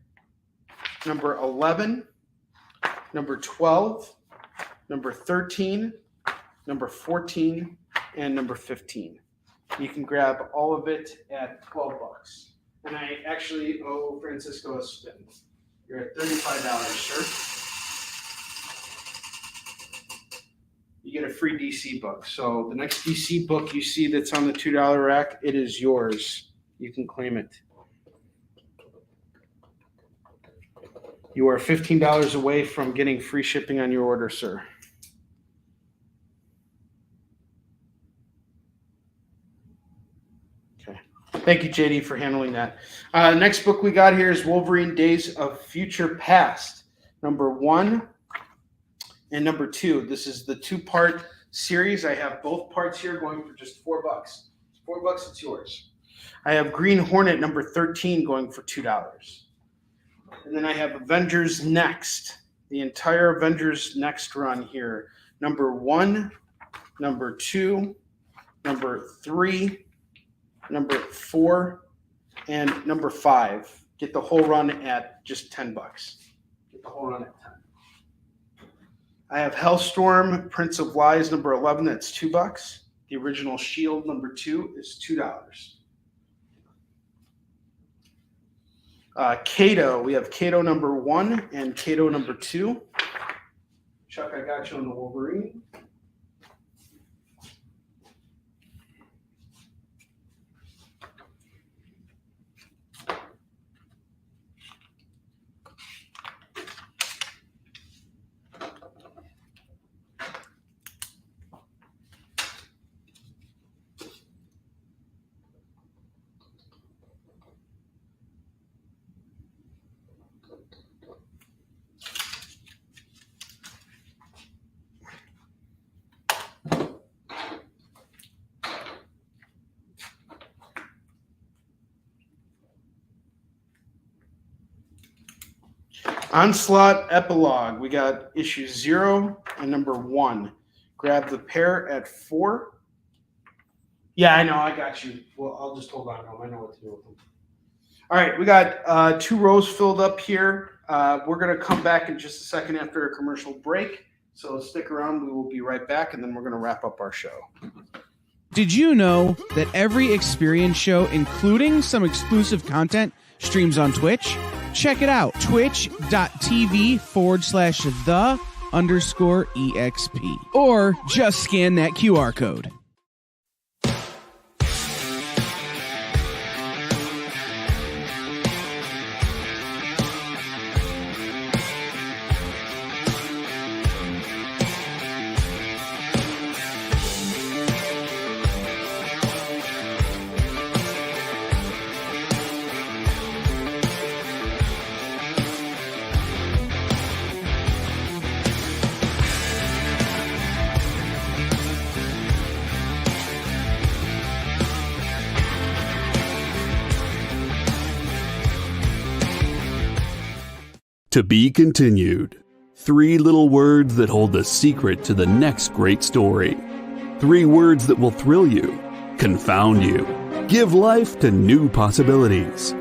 number 11, number 12, number 13, number 14, and number 15. You can grab all of it at $12. And I actually owe Francisco a spin. You're at $35, sir. You get a free DC book. So the next DC book you see that's on the $2 rack, it is yours. You can claim it. You are $15 away from getting free shipping on your order, sir. Okay. Thank you, JD, for handling that. Next book we got here is Wolverine Days of Future Past, number 1 and number 2. This is the 2-part series. I have both parts here going for just $4. $4, it's yours. I have Green Hornet number 13 going for $2. And then I have Avengers Next, the entire Avengers Next run here. Number 1, number 2, number 3, number 4, and number 5. Get the whole run at just $10. Get the whole run at 10. I have Hellstorm, Prince of Lies number 11, that's $2. The original Shield number 2 is $2. Kato, we have Kato number 1 and Kato number 2. Chuck, I got you on the Wolverine. Onslaught Epilogue. We got issue 0 and number 1. Grab the pair at $4. Yeah, I know. I got you. Well, I'll just hold on to them. I know what to do with them. All right. We got 2 rows filled up here. We're going to come back in just a second after a commercial break. So stick around. We will be right back, and then we're going to wrap up our show. Did you know that every Experience show, including some exclusive content, streams on Twitch? Check it out, twitch.tv/the_EXP. Or just scan that QR code. To be continued. 3 little words that hold the secret to the next great story. 3 words that will thrill you, confound you, give life to new possibilities.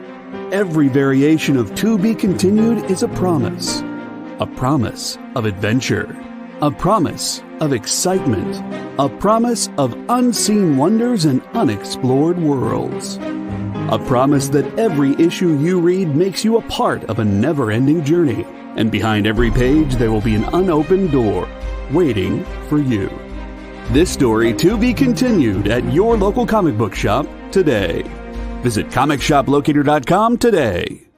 Every variation of To Be Continued is a promise of adventure, a promise of excitement, a promise of unseen wonders and unexplored worlds. A promise that every issue you read makes you a part of a never-ending journey, and behind every page there will be an unopened door waiting for you. This story to be continued at your local comic book shop today. Visit comicshoplocator.com today.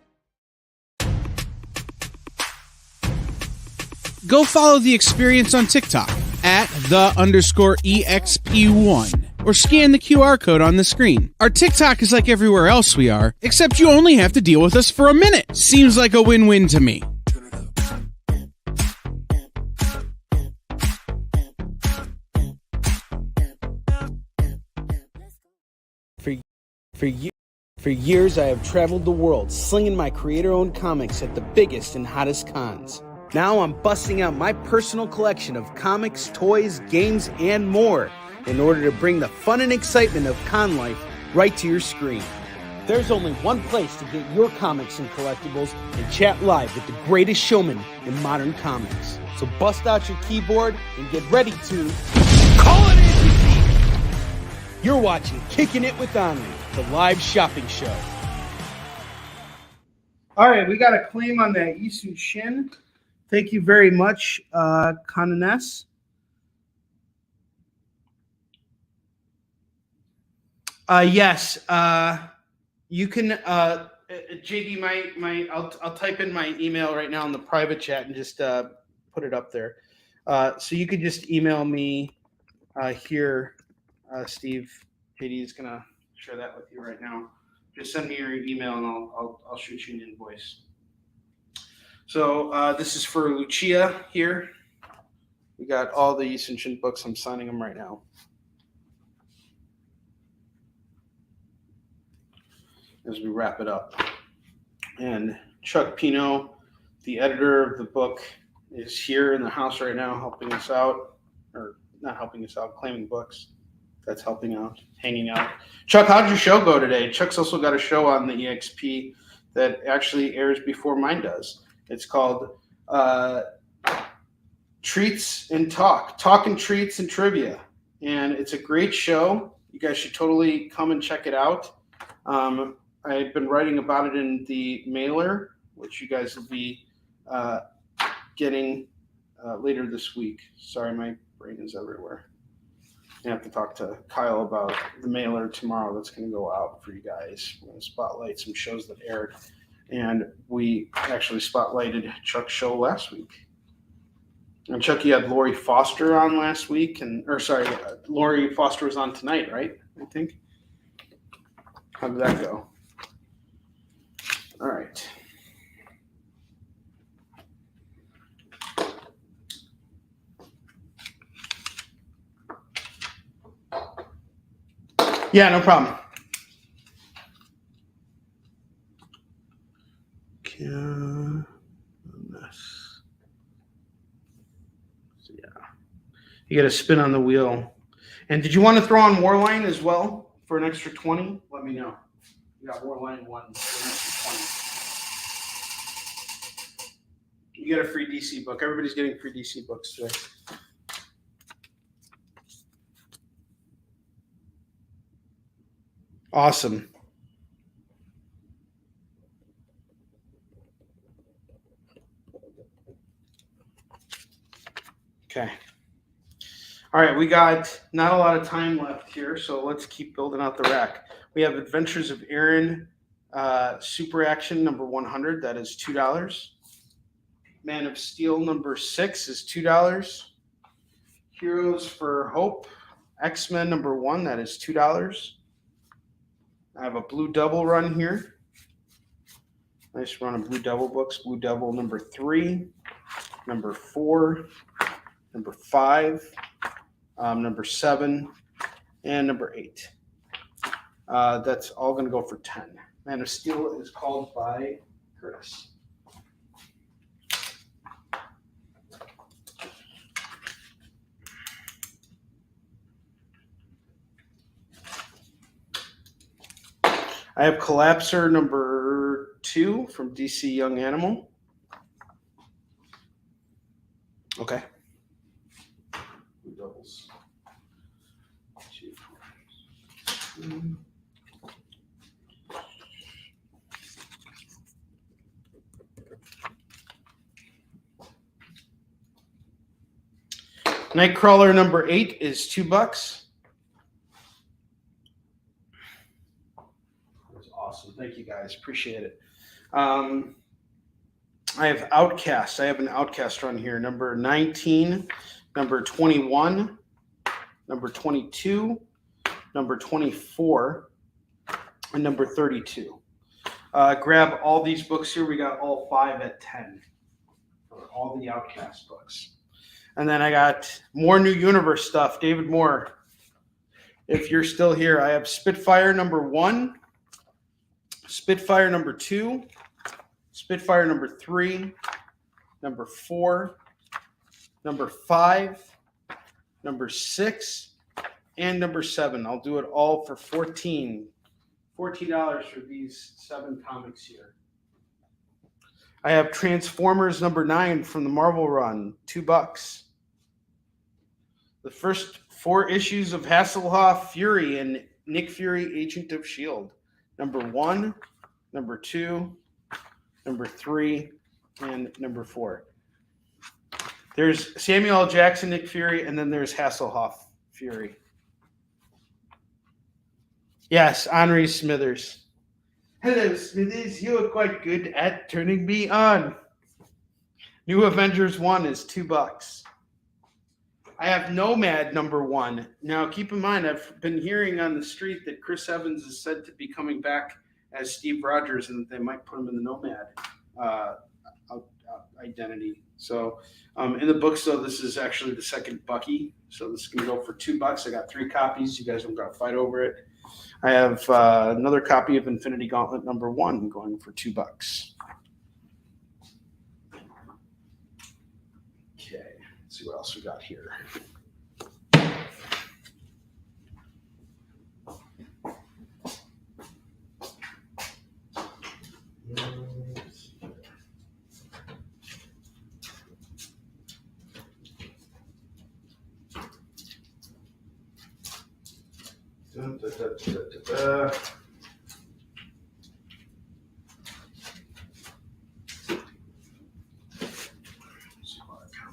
Go follow the experience on TikTok at @the_EXP1 or scan the QR code on the screen. Our TikTok is like everywhere else we are, except you only have to deal with us for a minute. Seems like a win-win to me. For years, I have traveled the world slinging my creator-owned comics at the biggest and hottest cons. Now I'm busting out my personal collection of comics, toys, games, and more in order to bring the fun and excitement of con life right to your screen. There's only one place to get your comics and collectibles and chat live with the greatest showman in modern comics. So bust out your keyboard and get ready to call it in! You're watching Kickin' It With Onrie, the live shopping show. All right, we got a claim on that Isu Shin. Thank you very much, Kananes. Yes, you can. JD, I'll type in my email right now in the private chat and just put it up there. So you could just email me here, Steve. JD is gonna share that with you right now. Just send me your email and I'll shoot you an invoice. So this is for Lucia here. We got all the Easton Shin books. I'm signing them right now. As we wrap it up. And Chuck Pino, the editor of the book, is here in the house right now helping us out. Or not helping us out, claiming books. That's helping out, hanging out. Chuck, how'd your show go today? Chuck's also got a show on the EXP that actually airs before mine does. It's called Treats and Talk and Treats and Trivia. And it's a great show. You guys should totally come and check it out. I've been writing about it in the mailer, which you guys will be getting later this week. Sorry, my brain is everywhere. I have to talk to Kyle about the mailer tomorrow that's going to go out for you guys. We're going to spotlight some shows that aired. And we actually spotlighted Chuck's show last week. And Chuck, you had Lori Foster on last week. Lori Foster was on tonight, right? I think. How did that go? All right. Yeah, no problem. So yeah, you got to spin on the wheel. And did you want to throw on Warline as well for an extra 20? Let me know. You got Warline 1 for an extra 20. You get a free DC book. Everybody's getting free DC books today. Awesome. Okay. All right, we got not a lot of time left here, so let's keep building out the rack. We have Adventures of Aaron, Super Action number 100. That is $2. Man of Steel number 6 is $2. Heroes for Hope, X-Men number 1. That is $2. I have a Blue Double run here. Nice run of Blue Double books. Blue Double number 3, number 4, number 5, number 7, and number 8. That's all going to go for 10. Man of Steel is called by Curtis. I have Collapser number 2 from DC Young Animal. Okay. Doubles. 2, 4. Nightcrawler number 8 is $2. That's awesome. Thank you guys. Appreciate it. I have Outcast. I have an Outcast run here. Number 19, number 21, number 22, number 24, and number 32. Grab all these books here. We got all 5 at 10 for all the Outcast books. And then I got more New Universe stuff. David Moore, if you're still here, I have Spitfire number 1, Spitfire number 2, Spitfire number 3, number 4, number 5, number 6, and number 7. I'll do it all for $14 for these 7 comics here. I have Transformers number 9 from the Marvel run, $2. The first 4 issues of Hasselhoff, Fury, and Nick Fury, Agent of S.H.I.E.L.D. Number 1, number 2, number 3, and number 4. There's Samuel L. Jackson, Nick Fury, and then there's Hasselhoff, Fury. Yes, Onrie Smithers. Hello, Smithers. You are quite good at turning me on. New Avengers 1 is $2. I have Nomad number 1. Now, keep in mind, I've been hearing on the street that Chris Evans is said to be coming back as Steve Rogers, and they might put him in the Nomad identity. So, in the books, though, this is actually the second Bucky. So this can go for $2. I got 3 copies. You guys don't got to fight over it. I have another copy of Infinity Gauntlet number 1 going for $2. Okay, let's see what else we got here.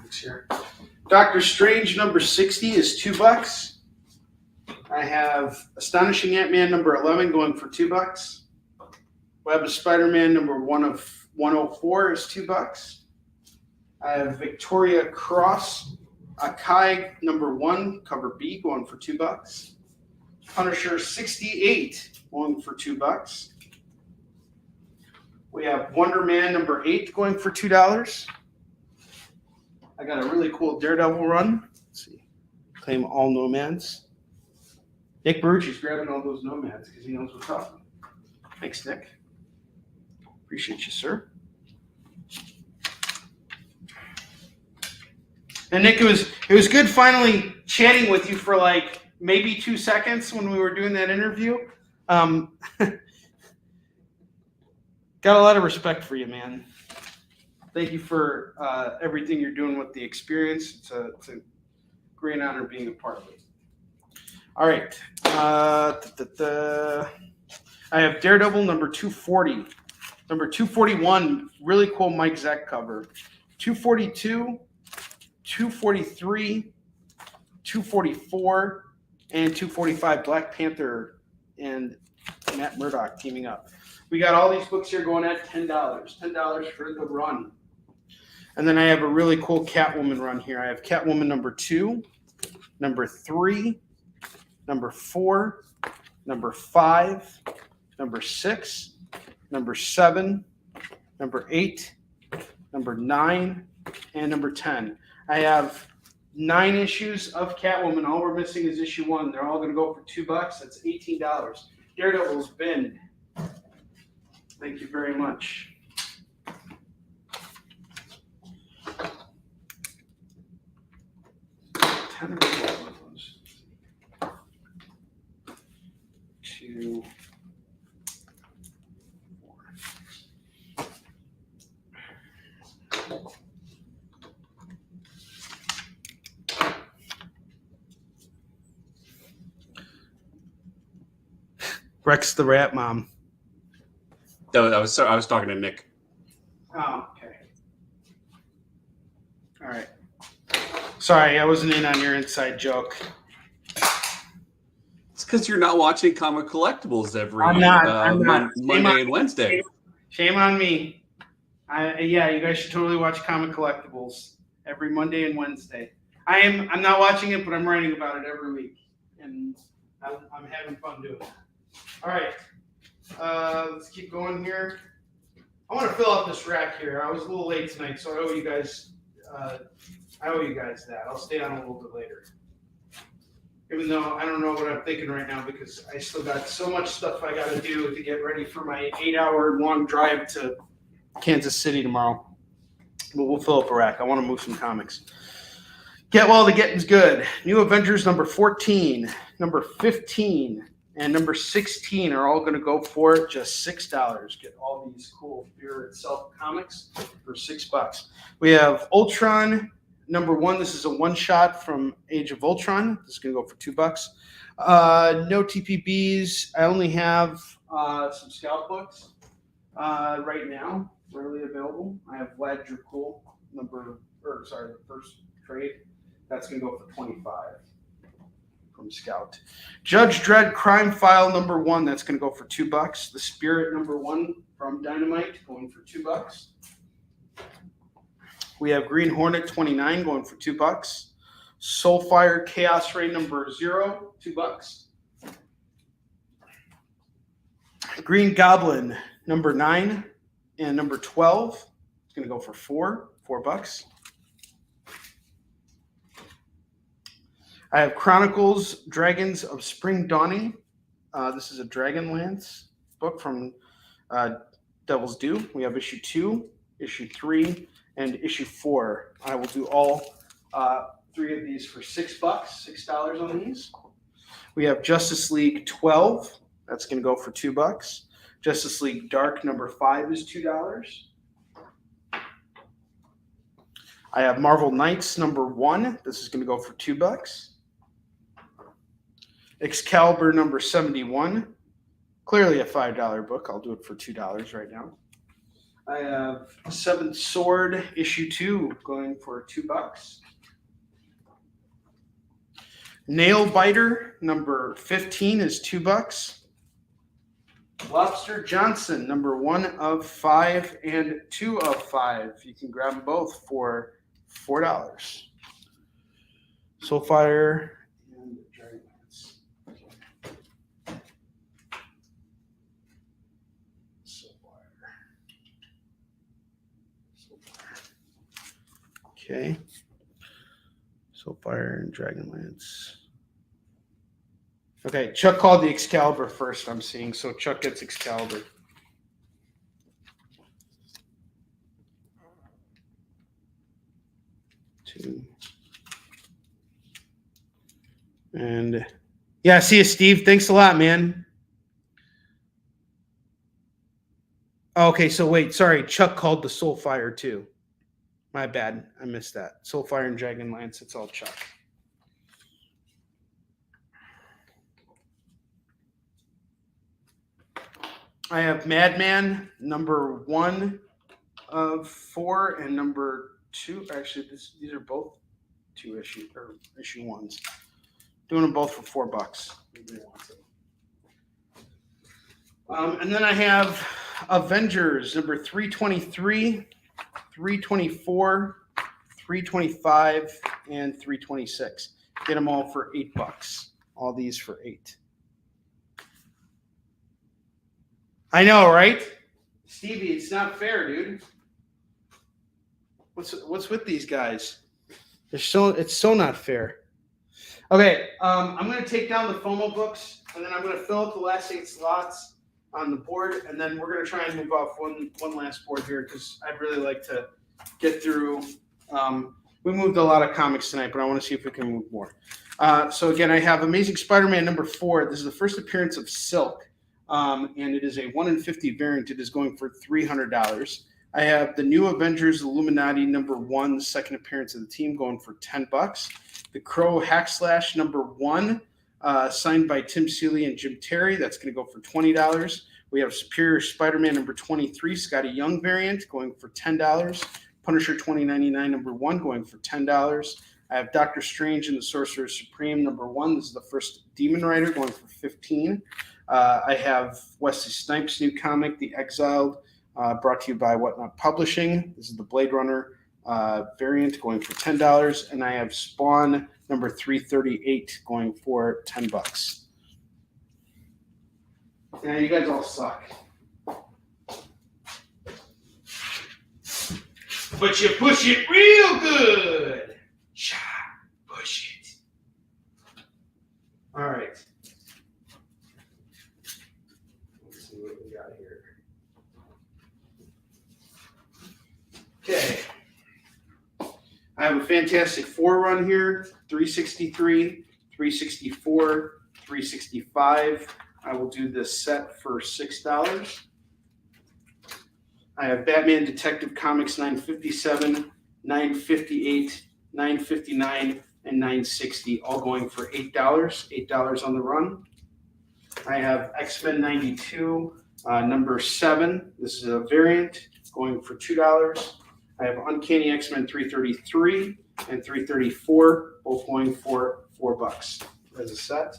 Here. Doctor Strange number 60 is $2. I have Astonishing Ant-Man number 11 going for $2. Web of Spider-Man number 104 is $2. I have Victoria Cross Akai number 1 cover B going for $2. Punisher 68 going for $2. We have Wonder Man number 8 going for $2. I got a really cool Daredevil run. Let's see. Claim all nomads. Nick Barucci's grabbing all those nomads because he knows what's up. Thanks, Nick. Appreciate you, sir. And Nick, it was good finally chatting with you for like maybe 2 seconds when we were doing that interview. Got a lot of respect for you, man. Thank you for everything you're doing with the experience. It's a great honor being a part of it. All right. I have Daredevil number 240. Number 241, really cool Mike Zeck cover. 242, 243, 244, and 245, Black Panther and Matt Murdock teaming up. We got all these books here going at $10. $10 for the run. And then I have a really cool Catwoman run here. I have Catwoman number 2, number 3, number 4, number 5, number 6, number 7, number 8, number 9, and number 10. I have 9 issues of Catwoman. All we're missing is issue 1. They're all going to go for $2. That's $18. Daredevil's bin. Thank you very much. Rex the Rat Mom. I was talking to Nick. Oh, okay. All right. Sorry, I wasn't in on your inside joke. It's because you're not watching Comic Collectibles every I'm not. Monday and Wednesday. Shame on me. Yeah, you guys should totally watch Comic Collectibles every Monday and Wednesday. I'm not watching it, but I'm writing about it every week, and I'm having fun doing it. All right, let's keep going here. I want to fill up this rack here. I was a little late tonight, so I owe you guys. That. I'll stay on a little bit later. Even though I don't know what I'm thinking right now because I still got so much stuff I got to do to get ready for my 8-hour long drive to Kansas City tomorrow. But we'll fill up a rack. I want to move some comics. Get Well, the Getting's Good. New Avengers number 14, number 15, and number 16 are all going to go for just $6. Get all these cool Fear Itself comics for $6. We have Ultron number 1. This is a one-shot from Age of Ultron. This is going to go for $2. No TPBs. I only have some scout books right now, readily available. I have Vlad Dracul the first trade. That's going to go for $25 from Scout. Judge Dredd Crime File number 1. That's going to go for $2. The Spirit number 1 from Dynamite going for $2. We have Green Hornet 29 going for $2. Soulfire Chaos Ray number 0, $2. Green Goblin number 9 and number 12. It's going to go for $4. I have Chronicles Dragons of Spring Dawning. This is a Dragonlance book from Devil's Due. We have issue 2, issue 3, and issue 4. I will do all 3 of these for $6, $6 on these. We have Justice League 12. That's going to go for $2. Justice League Dark number 5 is $2. I have Marvel Knights number 1. This is going to go for $2. Excalibur number 71. Clearly a $5 book. I'll do it for $2 right now. I have Seventh Sword issue 2 going for $2. Nail Biter number 15 is $2. Lobster Johnson number 1 of 5 and 2 of 5. You can grab them both for $4. Soulfire and Dragonlance. Okay. Soulfire and Dragonlance. Okay, Chuck called the Excalibur first, I'm seeing. So Chuck gets Excalibur. Two. And yeah, see you, Steve. Thanks a lot, man. Okay, so wait, sorry. Chuck called the Soulfire too. My bad. I missed that. Soulfire and Dragonlance. It's all Chuck. I have Madman number 1 of 4 and number 2. Actually, these are both issue 1s. Doing them both for $4. And then I have Avengers number 323, 324, 325, and 326. Get them all for $8. All these for $8. I know, right? Stevie, it's not fair, dude. What's with these guys? It's so not fair. Okay, I'm going to take down the FOMO books, and then I'm going to fill up the last 8 slots on the board, and then we're going to try and move off one last board here because I'd really like to get through. We moved a lot of comics tonight, but I want to see if we can move more. So again, I have Amazing Spider-Man number 4. This is the first appearance of Silk. And it is a 1 in 50 variant. It is going for $300. I have the New Avengers Illuminati number 1, the second appearance of the team, going for $10. The Crow Hackslash number 1 signed by Tim Seeley and Jim Terry. That's going to go for $20. We have Superior Spider-Man number 23, Scotty Young variant, going for $10. Punisher 2099 number 1, going for $10. I have Doctor Strange and the Sorcerer Supreme number 1. This is the first Demon Rider, going for $15. I have Wesley Snipes' new comic, The Exiled, brought to you by Whatnot Publishing. This is the Blade Runner variant, going for $10. And I have Spawn number 338, going for $10. Yeah, you guys all suck. But you push it real good. Push it. All right. Let's see what we got here. Okay. I have a Fantastic Four run here. 363, 364, 365. I will do this set for $6. I have Batman Detective Comics 957, 958, 959, and 960, all going for $8. $8 on the run. I have X-Men 92, number 7. This is a variant, going for $2. I have Uncanny X-Men 333 and 334, both going for $4 as a set.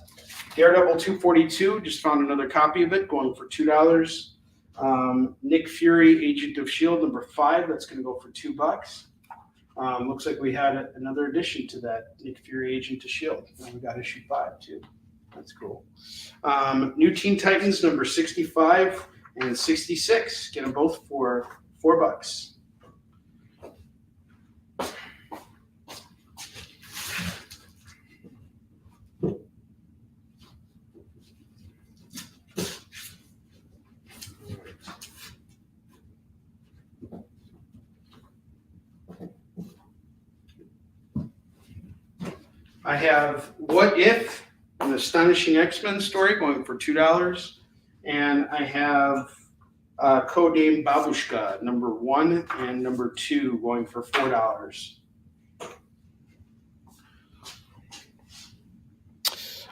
Daredevil 242, just found another copy of it, going for $2. Nick Fury, Agent of S.H.I.E.L.D., number 5, that's going to go for $2. Looks like we had another addition to that Nick Fury, Agent of S.H.I.E.L.D. And we got issue 5, too. That's cool. New Teen Titans, number 65 and 66, get them both for $4. I have What If, an Astonishing X-Men story, going for $2. And I have Codename Babushka, number 1 and number 2, going for $4.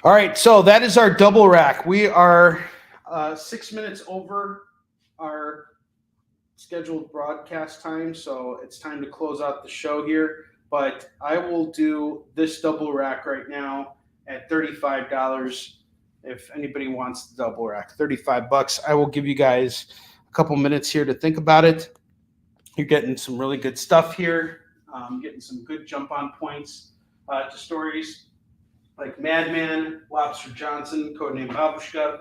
All right, so that is our double rack. We are 6 minutes over our scheduled broadcast time, so it's time to close out the show here. But I will do this double rack right now at $35. If anybody wants the double rack, $35. I will give you guys a couple minutes here to think about it. You're getting some really good stuff here. Getting some good jump on points to stories like Madman, Lobster Johnson, Codename Babushka.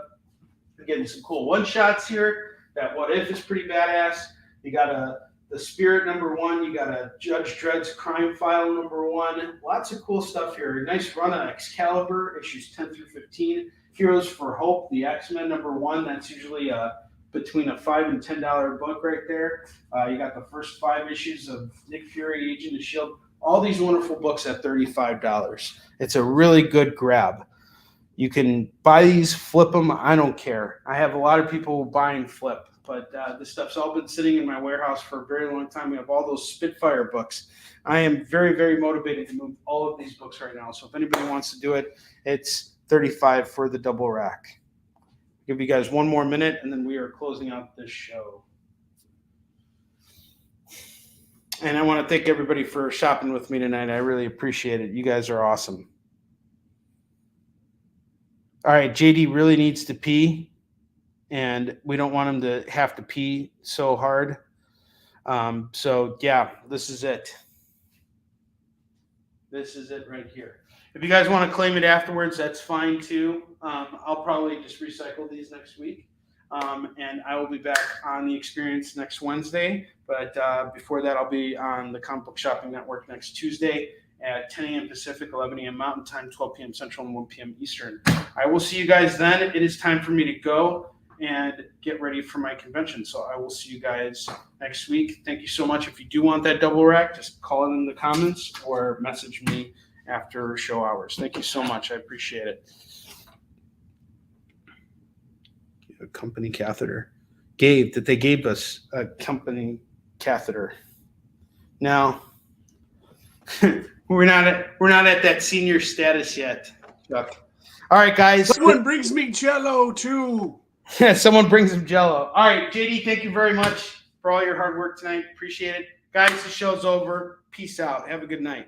You're getting some cool one shots here. That What If is pretty badass. You got the Spirit number 1. You got a Judge Dredd's Crime File number 1. Lots of cool stuff here. Nice run on Excalibur, issues 10 through 15. Heroes for Hope, the X-Men number 1. That's usually between a $5 and $10 book right there. You got the first 5 issues of Nick Fury, Agent of S.H.I.E.L.D. All these wonderful books at $35. It's a really good grab. You can buy these, flip them. I don't care. I have a lot of people buy and flip. But this stuff's all been sitting in my warehouse for a very long time. We have all those Spitfire books. I am very, very motivated to move all of these books right now. So if anybody wants to do it, it's $35 for the double rack. Give you guys one more minute, and then we are closing out this show. And I want to thank everybody for shopping with me tonight. I really appreciate it. You guys are awesome. All right, JD really needs to pee. And we don't want him to have to pee so hard. So, yeah, this is it. This is it right here. If you guys want to claim it afterwards, that's fine, too. I'll probably just recycle these next week. And I will be back on The Experience next Wednesday. But before that, I'll be on the Comic Book Shopping Network next Tuesday at 10 a.m. Pacific, 11 a.m. Mountain Time, 12 p.m. Central, and 1 p.m. Eastern. I will see you guys then. It is time for me to go and get ready for my convention. So I will see you guys next week. Thank you so much. If you do want that double rack, just call it in the comments or message me after show hours. Thank you so much. I appreciate it. A company catheter. They gave us a company catheter. Now, we're not at that senior status yet, Chuck. All right, guys. Someone brings me Jello too. Someone brings him Jello. All right, JD, thank you very much for all your hard work tonight. Appreciate it. Guys, the show's over. Peace out. Have a good night.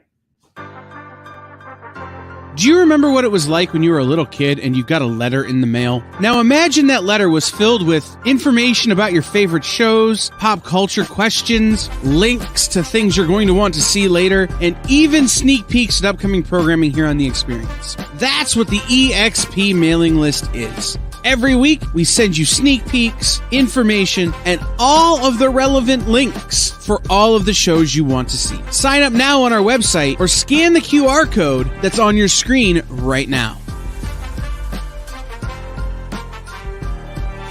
Do you remember what it was like when you were a little kid and you got a letter in the mail? Now imagine that letter was filled with information about your favorite shows, pop culture questions, links to things you're going to want to see later, and even sneak peeks at upcoming programming here on The Experience. That's what the EXP mailing list is. Every week, we send you sneak peeks, information, and all of the relevant links for all of the shows you want to see. Sign up now on our website or scan the QR code that's on your screen right now.